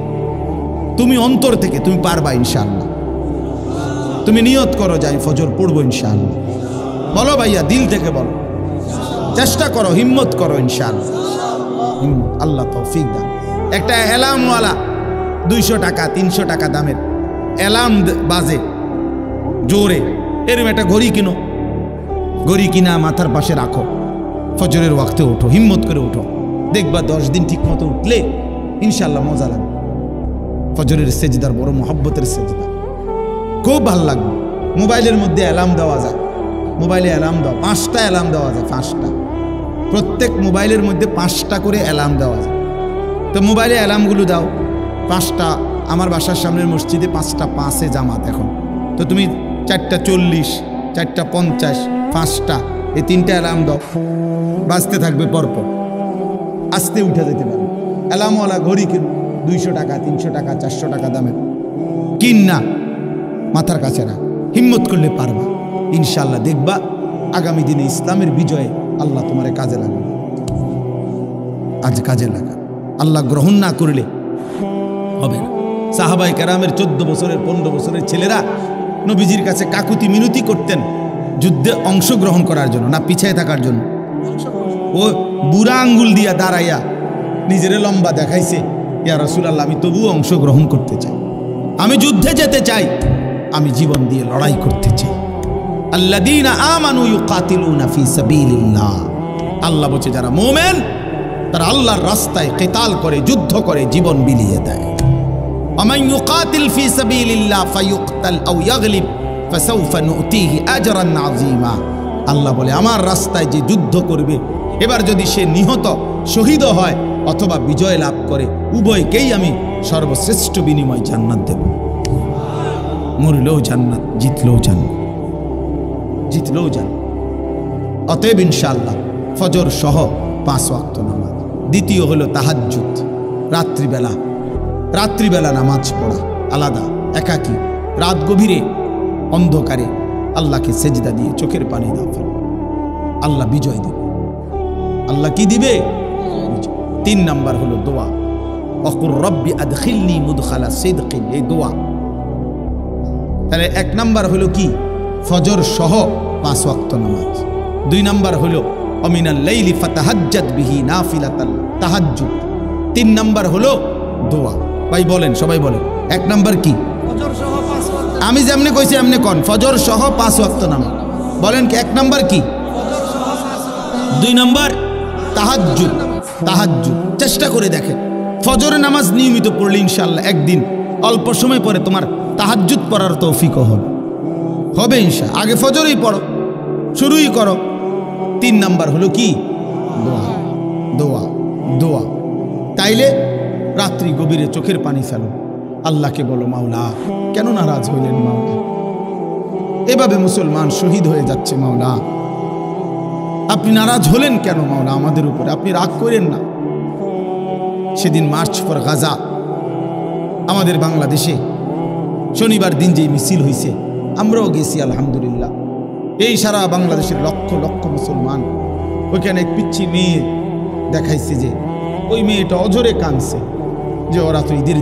তুমি অন্তর থেকে, তুমি পারবা ইনশাআল্লাহ। তুমি নিয়ত করো যে আমি ফজর পড়বো ইনশাআল্লাহ। বলো ভাইয়া, দিল থেকে বলো, চেষ্টা করো, হিম্মত করো ইনশাআল্লাহ। আল্লাহ তৌফিক দান। একটা অ্যালার্মওয়ালা 200 টাকা 300 টাকা দামের অ্যালার্ম বাজে জোরে, এরকম একটা ঘড়ি কিনো, ঘড়ি কিনা মাথার পাশে রাখো, ফজরের ওয়াক্তে ওঠো, হিম্মত করে ওঠো, দেখবা 10 দিন ঠিক মতো উঠলে ইনশাআল্লাহ মজা লাগবে। ফজরের সেজদার বড় মহব্বতের সেজদা, খুব ভালো লাগবে। মোবাইলের মধ্যে অ্যালার্ম দেওয়া যায়, মোবাইলে অ্যালার্ম দাও, 5টা অ্যালার্ম দেওয়া যায়, 5টা, প্রত্যেক মোবাইলের মধ্যে 5টা করে অ্যালার্ম দেওয়া যায়। তো মোবাইলে অ্যালার্মগুলো দাও 5টা। আমার বাসার সামনের মসজিদে 5টা 5-এ জামাত এখন, তো তুমি 4:40, 4:50, 5টা, এই 3টা অ্যালার্ম দাও, বাজতে থাকবে পরপর, আস্তে উঠে যেতে পারবে। অ্যালার্মওয়ালা ঘড়ি কিন, 200 টাকা 300 টাকা 400 টাকা দামের কিন না, মাথার কাছে রাখ, হিম্মত করলে পারবা ইনশাআল্লাহ। দেখবা আগামী দিনে ইসলামের বিজয়ে আল্লাহ তোমার কাজে লাগবে। আজ কাজে লাগা, আল্লাহ গ্রহণ না করলে হবে না। সাহাবায়ে কেরামের 14 বছরের 15 বছরের ছেলেরা নবীজির কাছে কাকুতি মিনতি করতেন যুদ্ধে অংশগ্রহণ করার জন্য, না পিছিয়ে থাকার জন্য। ও বুড়া আঙ্গুল দিয়া দাঁড়াইয়া নিজের লম্বা দেখাইছে, ইয়া রাসূলুল্লাহ আমি তবুও অংশগ্রহণ করতে চাই, আমি যুদ্ধে যেতে চাই, আমি জীবন দিয়ে লড়াই করতে চাই। আল্লাযীনা আমানু ইউকাতিলুনা ফি সাবিলিল্লাহ, আল্লাহ বলছে যারা মুমিন তারা আল্লাহর রাস্তায় কিতাল করে, যুদ্ধ করে, জীবন বিলিয়ে দেয়। আমান ইউকাতিল ফি সাবিলিল্লাহ ফায়ুকতাল আও ইয়াগলিব ফাসাউফা নুতিহি আজরান আযীমা। আল্লাহ বলে আমার রাস্তায় যে যুদ্ধ করবে, এবার যদি সে নিহত শহীদ হয় অথবা বিজয় লাভ করে, উভয়কেই আমি সর্বশ্রেষ্ঠ বিনিময় জান্নাত দেব। মরলেও জান্নাত, জিতলেও জান্নাত, জিতলেও জান্নাত। অতএব ইনশাআল্লাহ ফজর সহ 5 ওয়াক্ত নামাজ। দ্বিতীয় হলো তাহাজ্জুদ, রাত্রিবেলা, রাত্রিবেলা নামাজ পড়া আলাদা, একাকী, রাত গভীরে অন্ধকারে আল্লাহকে সেজদা দিয়ে চোখের পানি দাও, আল্লাহ বিজয় দেবে। আল্লাহ কি দিবে? 3 নাম্বার হলো দোয়া, ওয়াকুর রব্বি আদখিলনি মুদখালা সিদকিন, এই দোয়া। তাহলে 1 নাম্বার হলো কি? ফজর সহ 5 ওয়াক্ত নামাজ। 2 নাম্বার হলো অমিনাল লাইলি ফাতাহাজ্জাদ বিহি নাফিলাতাল, তাহাজ্জুদ, 3 নাম্বার হলো দোয়া। ভাই বলেন, সবাই বলেন 1 নাম্বার কি? আমি যেমনি কইছি এমনি কোন, ফজর সহ 5 ওয়াক্ত নামাজ। বলেন কি 1 নাম্বার কি? 2 নাম্বার তাহাজ্জুদ। তাহাজ্জুদ চেষ্টা করে দেখেন, ফজরের নামাজ নিয়মিত পড়লে ইনশাআল্লাহ একদিন অল্প সময় পরে তোমার তাহাজ্জুদ পড়ার তৌফিকও হবে ইনশাআল্লাহ। আগে ফজরই পড়ো, শুরুই করো। 3 নাম্বার হলো কি? দোয়া, দোয়া, দোয়া। তাইলে রাত্রি গভীরে চোখের পানি ফেলো, আল্লাহকে বলো, মাওলা কেন নারাজ হইলেন মাওলা? এভাবে মুসলমান শহীদ হয়ে যাচ্ছে মাওলা, আপনি নারাজ হলেন কেন মাওলা আমাদের উপরে? আপনি রাগ করেন না। সেদিন মার্চ ফর গাজা আমাদের বাংলাদেশে শনিবার দিন যেই মিছিল হয়েছে, আমরাও গেছি আলহামদুলিল্লাহ। এই সারা বাংলাদেশের লক্ষ লক্ষ মুসলমান, ওইখানে এক পিচ্ছি মেয়ে দেখাইছে যে ওই মেয়েটা অঝরে কাঁদছে যে ওরা তো ঈদের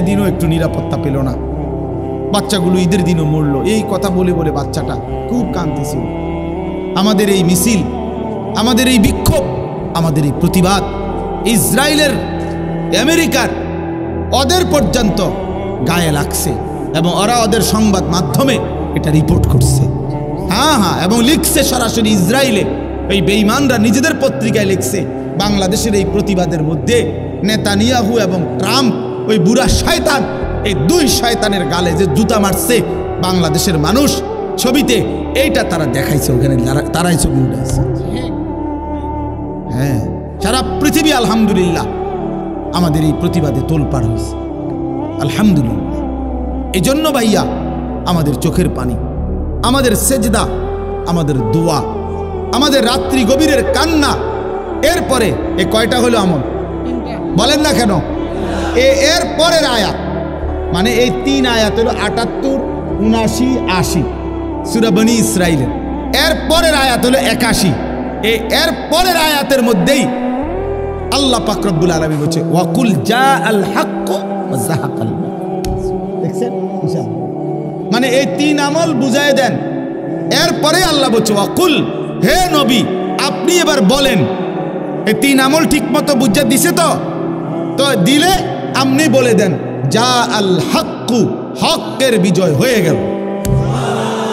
দিনও একটু নিরাপত্তা পেল না, বাচ্চাগুলো ঈদের দিনও মরলো। এই কথা বলে বলে বাচ্চাটা খুব কাঁদতেছিল। আমাদের এই মিছিল, আমাদের এই বিক্ষোভ, আমাদের এই প্রতিবাদ ইসরায়েলের, আমেরিকার, ওদের পর্যন্ত গায়ে লাগছে এবং ওরা ওদের সংবাদ মাধ্যমে এটা রিপোর্ট করছে। হ্যাঁ, এবং লিখছে সরাসরি ইসরায়েলে। এই বেঈমানরা নিজেদের পত্রিকায় লিখছে বাংলাদেশের এই প্রতিবাদের মধ্যে নেতানিয়াহু এবং ট্রাম্প, ওই বুড়া শয়তান, এই 2 শয়তানের গালে যে জুতা মারছে বাংলাদেশের মানুষ, ছবিতে এইটা তারা দেখাইছে, ওখানে তারাই ছবি উঠাইছে। হ্যাঁ, সারা পৃথিবী আলহামদুলিল্লাহ আমাদের এই প্রতিবাদে তোলপাড় হয়েছে আলহামদুলিল্লাহ। এই জন্য ভাইয়া আমাদের চোখের পানি, আমাদের সেজদা, আমাদের দোয়া, আমাদের রাত্রি গভীরের কান্না, এরপরে এ কয়টা হলো আমল? বলেন না কেন? এর পরের আয়াত, মানে এই 3 আয়াত হলো 78, 79, 80 সূরা বনী ইসরাইলের। এর পরের আয়াত হলো 81। এর পরের আয়াতের মধ্যেই আল্লাহ পাক রব্বুল আলামিন বলছে ওয়াকুল জাআল হক ওয়া যাহাকাল বাতিল। দেখছেন? মানে এই 3 আমল বুঝায় দেন। এরপরে আল্লাহ বলছে ওয়াকুল, হে নবী আপনি এবার বলেন। এই 3 আমল ঠিক মতো বুঝা দিছে তো দিলে আপনি বলে দেন জাআল হক, হকের বিজয় হয়ে গেল,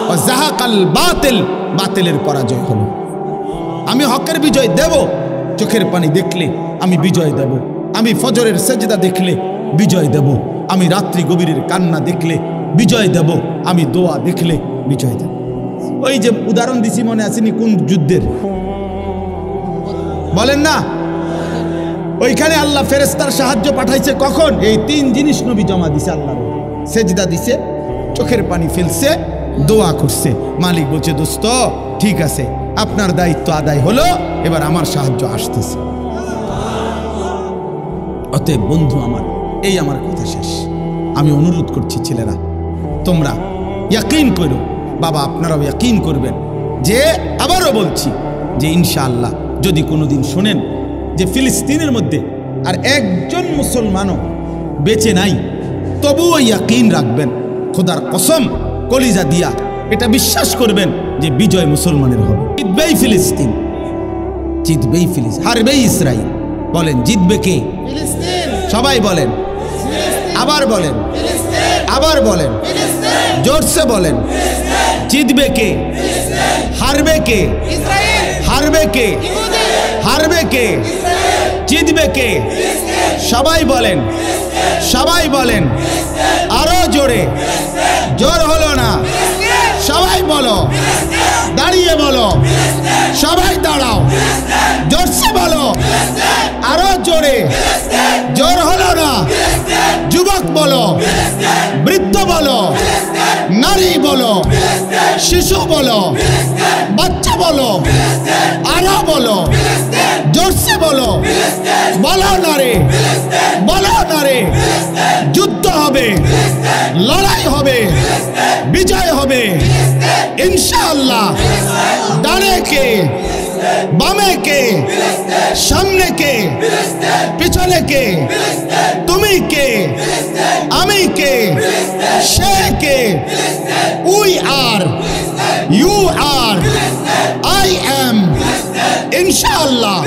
ওয়া যাহাকাল বাতিল, বাতিলের পরাজয় হলো। আমি হকের বিজয় দেব, চোখের পানি দেখলে আমি বিজয় দেব, আমি ফজরের সেজদা দেখলে বিজয় দেব, আমি রাত্রি গভীরের কান্না দেখলে বিজয় দেব, আমি দোয়া দেখলে বিজয় দেব। ওই যে উদাহরণ দিছি, মনে আসেনি কোন যুদ্ধের? বলেন না? ওইখানে আল্লাহ ফেরেশতার সাহায্য পাঠাইছে কখন? এই 3 জিনিস নবী জমা দিছে আল্লাহ। সেজদা দিছে, চোখের পানি ফেলছে, দোয়া করছে। মালিক বলছে দোস্ত ঠিক আছে, আপনার দায়িত্ব আদায় হলো, এবার আমার সাহায্য আসতেছে। অতএব বন্ধু আমার, এই আমার কথা শেষ। আমি অনুরোধ করছি ছেলেরা, তোমরা ইয়াকিন করো, বাবা আপনারাও ইয়াকিন করবেন যে, আবারও বলছি যে ইনশাআল্লাহ যদি কোনোদিন শোনেন যে ফিলিস্তিনের মধ্যে আর একজন মুসলমানও বেঁচে নাই, তবুও ইয়াকিন রাখবেন, খোদার কসম কলিজা দিয়া এটা বিশ্বাস করবেন যে বিজয় মুসলমানের হবে। জিতবেই ফিলিস্তিন, জিতবেই ফিলিস্তিন, হারবেই ইসরায়েল। বলেন জিতবে কে? ফিলিস্তিন। সবাই বলেন, আবার বলেন, আবার বলেন, জোরসে বলেন, জিতবে কে? হারবে কে? হারবে কে? হারবে কে? জিতবে কে? সবাই বলেন, সবাই বলেন, আরো জোরে, জোর হলো না, সবাই বলো, দাঁড়িয়ে বলো, সবাই দাঁড়াও, জোরসে বলো, আরো জোরে, জোর হলো না, যুবক বলো, বৃদ্ধ বলো, নারী বলো, শিশু বলো, বাচ্চা বলো, আরো বলো, জোরসে বলো, বলো না রে, বলো না রে, যুদ্ধ হবে, লড়াই হবে, বিজয় হবে ইনশাআল্লাহ। ডানে কে, বামে কে, সামনে কে, পিছনে কে, তুমি কে, আমি কে, সে কে, we are, you are, I am, ইনশাআল্লাহ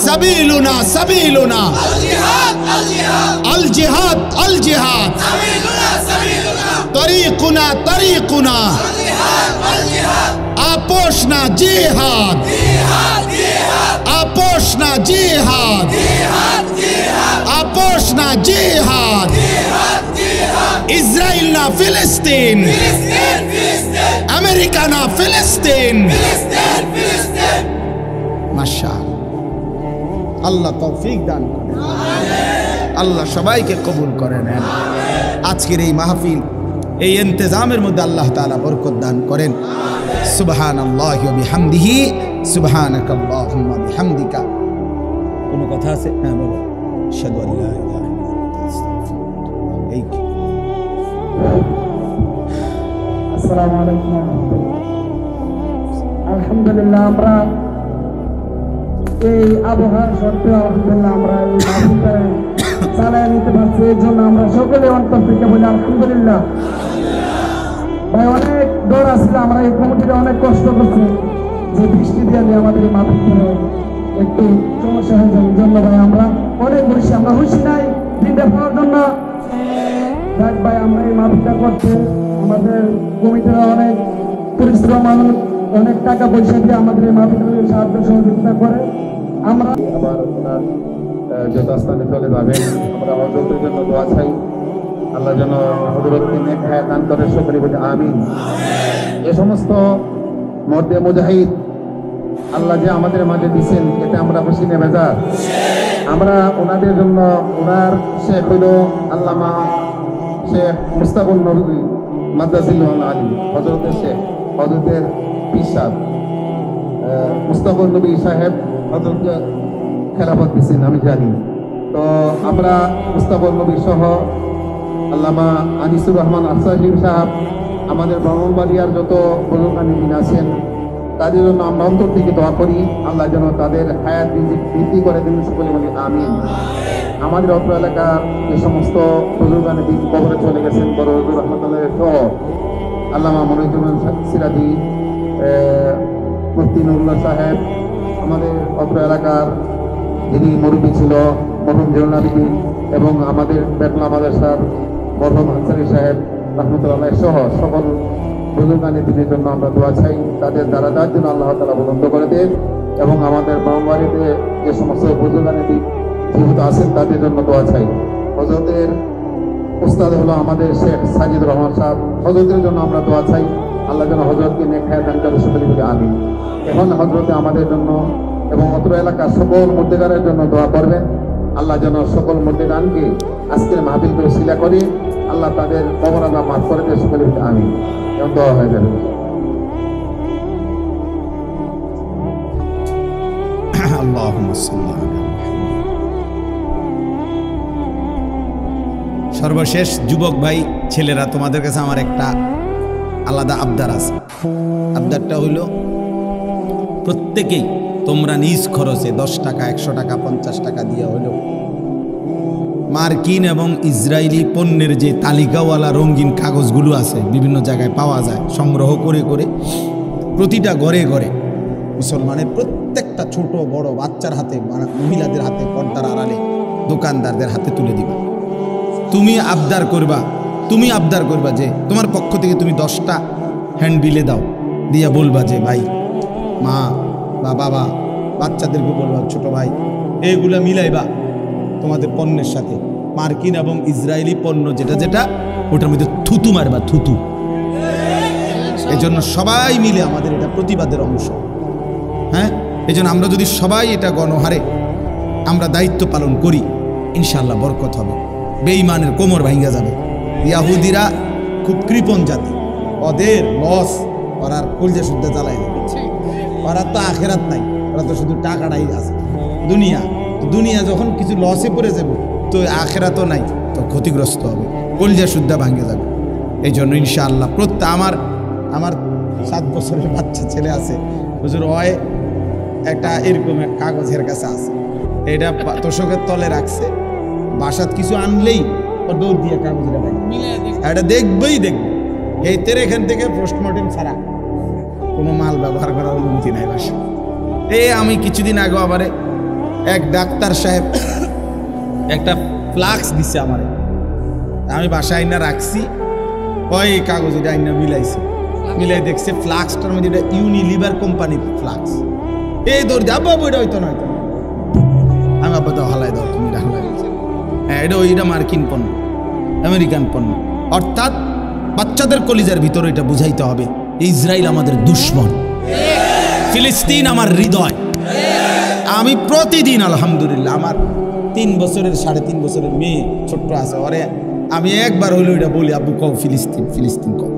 সাবিলুনা সাবিলুনা আল জিহাদ আল জিহাদ তরিকুনা তরিকুনা আপোষ না জিহাদ আপোষ না জিহাদ আপোষ না জিহাদ ইসরায়েল না ফিলিস্তিন আমেরিকা না ফিলিস্তিন মাশাআল্লাহ আল্লাহ তৌফিক দান করেন আল্লাহ সবাইকে কবুল করে নেন আজকের এই মাহফিল এই ইন্তজামের মধ্যে আল্লাহ তাআলা বরকত দান করেন সুবহানাল্লাহি ওয়া বিহামদিহি সুবহানাকাল্লাহুম্মা বিহামদিকা কোনো কথা আছে হ্যাঁ বলো আশহাদু আল্লা ইলাহা ইল্লাল্লাহ এই আসসালামু আলাইকুম আলহামদুলিল্লাহ আমরা এই আবহাওয়া সত্ত্বেও আলহামদুলিল্লাহ আমরা এই মাহফিলটা চালিয়ে নিতে পারছি এর জন্য আমরা সকলে অন্তর থেকে বলি আলহামদুলিল্লাহ ভাই অনেক দৌড় আসলে আমরা এই কমিটিতে অনেক কষ্ট করছি যে বৃষ্টি দিয়ে আমাদের এই মাহফিল একটু সমস্যা হয়ে যাওয়ার জন্য ভাই আমরা অনেক খুশি আমরা খুশি নাই দিনটা পাওয়ার জন্য যাক ভাই আমরা এই মাহফিলটা করতে আমাদের কমিটিরা অনেক পরিশ্রম মানুষ অনেক টাকা পয়সা দিয়ে আমাদের এই মাহফিলের সাহায্য সহযোগিতা করে আমরা আবার ওনার যথাস্থানে চলে যাবে আমরা হযরতের জন্য দোয়া চাই আল্লাহ যেন হযরতকে নেক হায়াত দান করে সকলে বলি আমিন এই সমস্ত মর্দে মুজাহিদ আল্লাহ যে আমাদের মাঝে দিয়েছেন এতে আমরা খুশি নেবে যা আমরা ওনাদের জন্য ওনার শেখ হইল আল্লামা শেখ মুস্তাকুল নবী মাদ্রাসিল আলী হযরতের শেখ হযরতের পীর সাহেব মুস্তাকুল নবী সাহেব হযরতকে খেলাফত দিয়েছেন আমি জানি তো আমরা মুস্তাকুল নবী সহ আল্লামা আনিসুর রহমান আফসাহিম সাহেব আমাদের ব্রাহ্মণবাড়িয়ার যত বুজুর্গানীন আছেন তাদের জন্য আমরা অন্তর থেকে দোয়া করি আল্লাহ যেন তাদের হায়াত বৃদ্ধি করে দিন সকলে বলি আমিন আমাদের অত্র এলাকার যে সমস্ত বুজুর্গানী দিন কবরে চলে গেছেন বড় হুজুর রহমতুল্লাহ সহ আল্লামা মনিরুজ্জামান সিরাজি মুফতি নুরুল্লাহ সাহেব আমাদের অত্র এলাকার যিনি মুরব্বী ছিল মরহুম জরুনাবিদি এবং আমাদের বেতলা মাদ্রাসার মরহুম আনসারী সাহেব রহমতুল্লাহ সহ সকল বুজুর্গানী দিনের জন্য আমরা দোয়া চাই তাদের দ্বারা জন্য আল্লাহ তাআলা বুলন্দ করে দেন এবং আমাদের ব্রাহ্মণবাড়িতে যে সমস্ত বুজুর্গানী দিন জীবিত আছেন তাদের জন্য দোয়া চাই হযরতের উস্তাদ হলো আমাদের শেখ সাজিদ রহমান সাহেব হযরতের জন্য আমরা দোয়া চাই আল্লাহ যেন হযরতকে নেক হায়াত দান করে সকলে বলি আমিন এখন হযরতে আমাদের জন্য এবং অত্র এলাকার সকল মুর্দেগানের জন্য দোয়া করবেন আল্লাহ যেন সকল মুর্দেগানকে আজকের মাহফিলকে ওসিলা করে আল্লাহ তাদের কবর আযাব মাফ করে দেয় সকলে বলি আমিন এখন দোয়া হয়ে যাবে আল্লাহুম্মা সাল্লি আলা সর্বশেষ যুবক ভাই ছেলেরা তোমাদের কাছে আমার একটা আলাদা আবদার আছে আবদারটা হইল প্রত্যেকেই তোমরা নিজ খরচে 10 টাকা 100 টাকা 50 টাকা দিয়ে হইল মার্কিন এবং ইসরায়েলি পণ্যের যে তালিকাওয়ালা রঙিন কাগজগুলো আছে বিভিন্ন জায়গায় পাওয়া যায় সংগ্রহ করে করে প্রতিটা ঘরে ঘরে মুসলমানের প্রত্যেকটা ছোট বড় বাচ্চার হাতে মহিলাদের হাতে পর্দার আড়ালে দোকানদারদের হাতে তুলে দিবা তুমি আবদার করবা যে তোমার পক্ষ থেকে তুমি 10টা হ্যান্ড বিলে দাও দিয়া বলবা যে ভাই মা বা বাবা বাচ্চাদেরকে বলবা ছোট ভাই এইগুলা মিলাইবা তোমাদের পণ্যের সাথে মার্কিন এবং ইসরায়েলি পণ্য যেটা যেটা ওটার মধ্যে থুতু মারবা থুতু এই জন্য সবাই মিলে আমাদের এটা প্রতিবাদের অংশ হ্যাঁ এই জন্য আমরা যদি সবাই এটা গণহারে আমরা দায়িত্ব পালন করি ইনশাআল্লাহ বরকত হবে বেঈমানের কোমর ভাঙা যাবে ইয়াহুদিরা খুব কৃপণ জাতি ওদের লস ওরার কলজা শুদ্ধ জ্বালাই যাবে ওরা তো আখেরাত নাই ওরা তো শুধু টাকাটাই আছে দুনিয়া যখন কিছু লসে পড়ে যাবে তো আখেরাতও নাই তো ক্ষতিগ্রস্ত হবে কলজা শুদ্ধ ভাঙে যাবে এই জন্য ইনশাআল্লাহ আমার 7 বছরের বাচ্চা ছেলে আছে হুজুর হয় একটা এরকম কাগজের কাছে আছে এটা তোষকের তলে রাখছে বাসাত কিছু আনলেই ওর দৌড় দিয়ে কাগজের এটা দেখবেই এই এখান থেকে পোস্টমর্টেম ছাড়া কোনো মাল ব্যবহার করার অনুমতি নাই বাসা আমি কিছুদিন আগে আবার এক ডাক্তার সাহেব একটা ফ্লাক্স দিছে আমার, আমি বাসায় আইনা রাখছি, ওই কাগজ এটা আইনা মিলাই দেখছে ফ্লাক্সটার মধ্যে এটা ইউনিলিভার কোম্পানির ফ্লাক্স। এই দৌড় যা বাবু, এটা হইতো না, আমি আব্বা দাও হালাই দাও, তুমি এটা হালাই। হ্যাঁ, এটা মার্কিন পণ্য, আমেরিকান পণ্য। অর্থাৎ বাচ্চাদের কলিজার ভিতরে এটা বুঝাইতে হবে ইসরায়েল আমাদের দুশ্মন, ফিলিস্তিন আমার হৃদয়। আমি প্রতিদিন আলহামদুলিল্লাহ, আমার 3 বছরের 3.5 বছরের মেয়ে ছোট্ট আছে, ওরে আমি একবার হইলো এটা বলি, আব্বু কও ফিলিস্তিন, ফিলিস্তিন কও।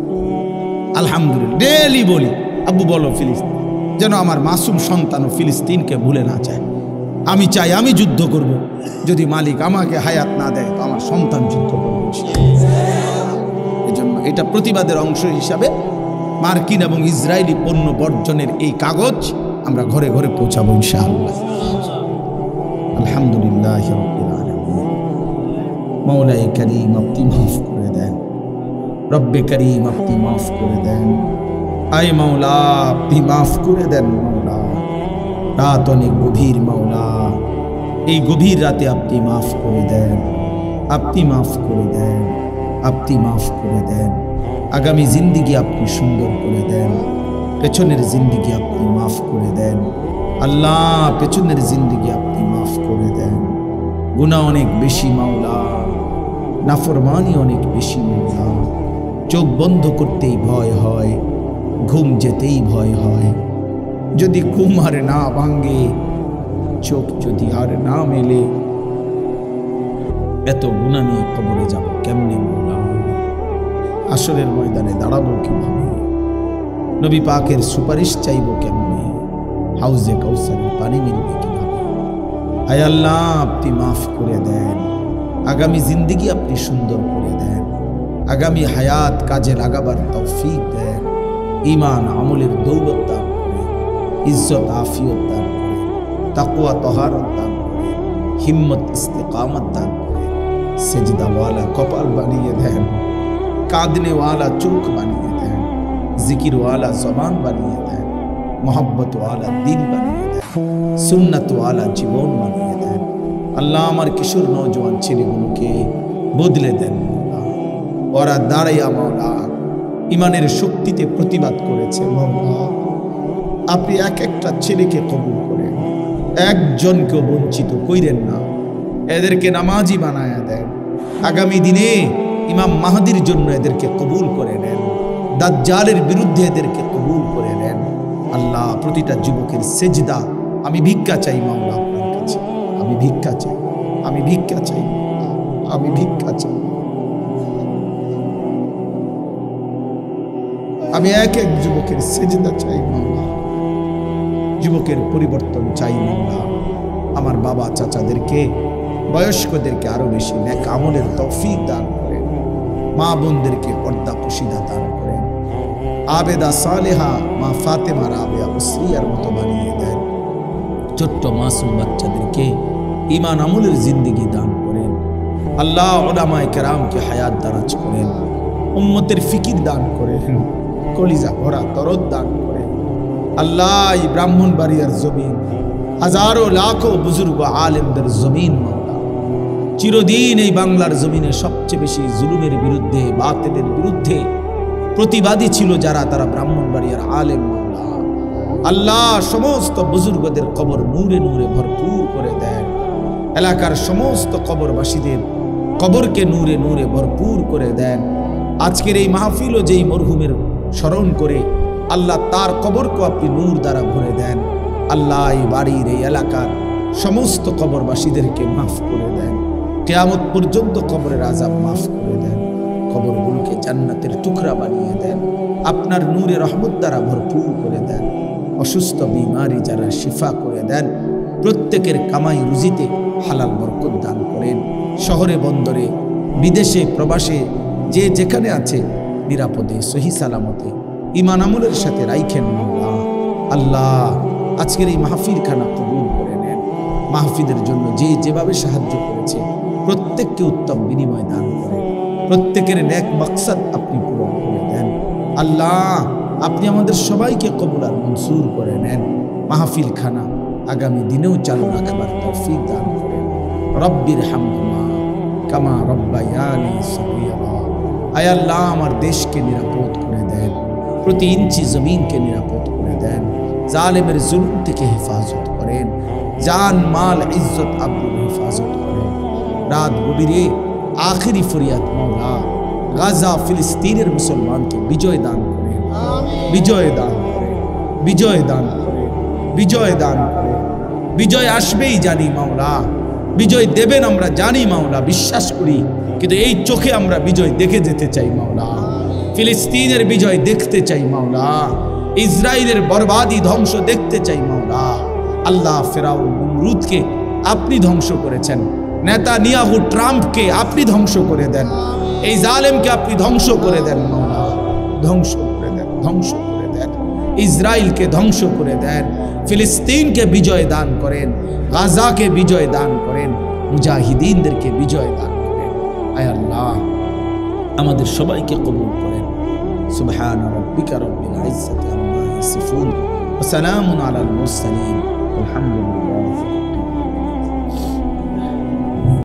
আলহামদুলিল্লাহ ডেলি বলি, আব্বু বলো ফিলিস্তিন, যেন আমার মাসুম সন্তান ফিলিস্তিনকে ভুলে না যায়। আমি চাই আমি যুদ্ধ করব, যদি মালিক আমাকে হায়াত না দেয় তো আমার সন্তান যুদ্ধ করবে। এই জন্য এটা প্রতিবাদের অংশ হিসাবে মার্কিন এবং ইসরায়েলি পণ্য বর্জনের এই কাগজ আমরা ঘরে ঘরে পৌঁছাবো ইনশাআল্লাহ। আলহামদুলিল্লাহ রাব্বিল আলামিন। মাওলাই করিম আপনি মাফ করে দেন, রব্বে করিম আপনি মাফ করে দেন, আয় মাওলা আপনি মাফ করে দেন। মাওলা রাত অনেক গভীর, মাওলা এই গভীর রাতে আপনি মাফ করে দেন, আপনি মাফ করে দেন, আপনি মাফ করে দেন। আগামী জিন্দিগি আপনি সুন্দর করে দেন, পেছনের জিন্দিগি আপনি মাফ করে দেন। আল্লাহ পেছনের জিন্দিগি আপনি মাফ করে দেন। গুনাহ অনেক বেশি মাওলা, নাফরমানি অনেক বেশি মাওলা। চোখ বন্ধ করতেই ভয় হয়, ঘুম যেতেই ভয় হয়। যদি ঘুম আর না ভাঙ্গে, চোখ যদি আর না মেলে, এত গুনাহ নিয়ে কবরে যাব কেমনে মাওলা? আসরের ময়দানে দাঁড়াবো কিভাবে? নবী পাকের সুপারিশ চাইব কেমনে? হাউজে কাউসারের পানি মিলবে কিভাবে? আয় আল্লাহ আপনি মাফ করে দেন, আগামী জিন্দিগি আপনি সুন্দর করে দেন, আগামী হায়াত কাজে লাগাবার তৌফিক দেন, ঈমান আমলের দৌলত দান করে, ইজ্জত আফিয়ত দান করে, তাকওয়া তহারত দান করে, হিম্মত ইস্তেকামত দান করে, সেজদাওয়ালা কপাল বানিয়ে দেন, কাঁদনেওয়ালা চোখ বানিয়ে দেন, জিকিরওয়ালা জবান বানিয়ে দেন, মোহাব্বতওয়ালা দিন বানিয়ে দেন, সুন্নতওয়ালা জীবন বানিয়ে দেন। আল্লাহ আমার কিশোর নওজোয়ান ছেলেগুলোকে বদলে দেন মাওলা। ওরা দাঁড়াইয়া মাওলা ইমানের শক্তিতে প্রতিবাদ করেছে মাওলা। আপনি এক একটা ছেলেকে কবুল করেন, একজনকেও বঞ্চিত কইরেন না, এদেরকে নামাজি বানায়া দেন। আগামী দিনে ইমাম মাহদির জন্য এদেরকে কবুল করে নেন, দাজ্জালের বিরুদ্ধে এদেরকে কবুল করে নেন। আল্লাহ প্রতিটা যুবকের সেজদা আমি ভিক্ষা চাই মাওলা আপনার কাছে, আমি ভিক্ষা চাই, আমি ভিক্ষা চাই, আমি ভিক্ষা চাই। আমি এক এক যুবকের সেজদা চাই মাওলা, যুবকের পরিবর্তন চাই মাওলা। আমার বাবা চাচাদেরকে, বয়স্কদেরকে আরো বেশি নেক আমলের তৌফিক দান করেন, মা বোনদেরকে পর্দা পুশিদা দান করেন, আবেদা সালেহা মা ফাতেমা রাবেয়া উসরিয়ার মতো বানিয়ে দেন। ছোট্ট মাসুম বাচ্চাদেরকে ঈমান আমলের জিন্দেগি দান করেন। আল্লাহ উলামায়ে কেরামকে হায়াত দারাজ করেন, উম্মতের ফিকির দান করেন, কলিজা ভরা দরদ দান করেন। আল্লাহ এই ব্রাহ্মণবাড়িয়ার জমিন, হাজারো লাখো বুজুর্গ আলেমদের জমিন মাওলা, চিরদিন এই বাংলার জমিনে সবচেয়ে বেশি জুলুমের বিরুদ্ধে, বাতিলের বিরুদ্ধে প্রতিবাদী ছিল যারা, তারা ব্রাহ্মণবাড়িয়ার আলেম মাওলা। আল্লাহ সমস্ত বুজুর্গদের কবর নূরে নূরে ভরপুর করে দেন, এলাকার সমস্ত কবরবাসীদের কবরকে নূরে নূরে ভরপুর করে দেন। আজকের এই মাহফিলও যেই মরহুমের স্মরণ করে আল্লাহ তার কবরকে আপনি নূর দ্বারা ভরে দেন। আল্লাহ এই বাড়ির এই এলাকার সমস্ত কবরবাসীদেরকে মাফ করে দেন, কিয়ামত পর্যন্ত কবরের আযাব মাফ করে দেন, কবরগুলোকে জান্নাতের টুকরা বানিয়ে দেন, আপনার নূরে রহমত দ্বারা ভরপুর করে দেন। অসুস্থ বিমারি যারা শিফা করে দেন, প্রত্যেকের কামাই রুজিতে হালাল বরকত দান করেন। শহরে বন্দরে বিদেশে প্রবাসে যে যেখানে আছে নিরাপদে সহি সালামতে ঈমান আমলের সাথে রাইখেন মাওলা। আল্লাহ আজকের এই মাহফিলখানা কবুল করে নেন। মাহফিলের জন্য যে যেভাবে সাহায্য করেছে প্রত্যেককে উত্তম বিনিময় দান করেন, প্রত্যেকের নেক মাকসাদ আপনি পূরণ করে দেন। আল্লাহ আপনি আমাদের সবাইকে কবুল আর মনসুর করে নেন। মাহফিলখানা আগামী দিনেও চালু রাখবার তৌফিক দান করেন। রব্বির হামহুমা কামা রব্বায়ানি সগীরা। আয় আল্লাহ, আমার দেশকে নিরাপদ করে দেন, প্রতি ইঞ্চি জমিনকে নিরাপদ করে দেন, জালেমের জুলুম থেকে হেফাজত করেন, জান মাল ইজ্জত আব্রুর হেফাজত করেন। রাত গভীরে আখেরি ফরিয়াদ মাওলা, গাজা ফিলিস্তিনের মুসলমানকে বিজয় দান করেন, বিজয় দান করেন, বিজয় দান করেন, বিজয় দান করেন। বিজয় আসবেই জানি মাওলা, বিজয় দেবেন আমরা জানি মাওলা, বিশ্বাস করি, কিন্তু এই চোখে আমরা বিজয় দেখে যেতে চাই মাওলা। ফিলিস্তিনের বিজয় দেখতে চাই মাওলা, ইসরায়েলের বরবাদি ধ্বংস দেখতে চাই মাওলা। আল্লাহ, ফেরাউন নমরুদকে আপনি ধ্বংস করেছেন, নেতানিয়াহু ট্রাম্পকে আপনি ধ্বংস করে দেন, এই জালেমকে আপনি ধ্বংস করে দেন মাওলা, ধ্বংস করে দেন, ধ্বংস করে দেন। ইসরায়েলকে ধ্বংস করে দেন, ফিলিস্তিনকে বিজয় দান করেন, গাজাকে বিজয় দান করেন, মুজাহিদিনদেরকে বিজয় দান করেন। আয় আল্লাহ, আমাদের সবাইকে কবুল করেন। সুবহান রাব্বিকা রাব্বিল ইজ্জাতি আম্মা ইয়াসিফুন ওয়া সালামুন আলাল মুরসালিন, আলহামদুলিল্লাহ।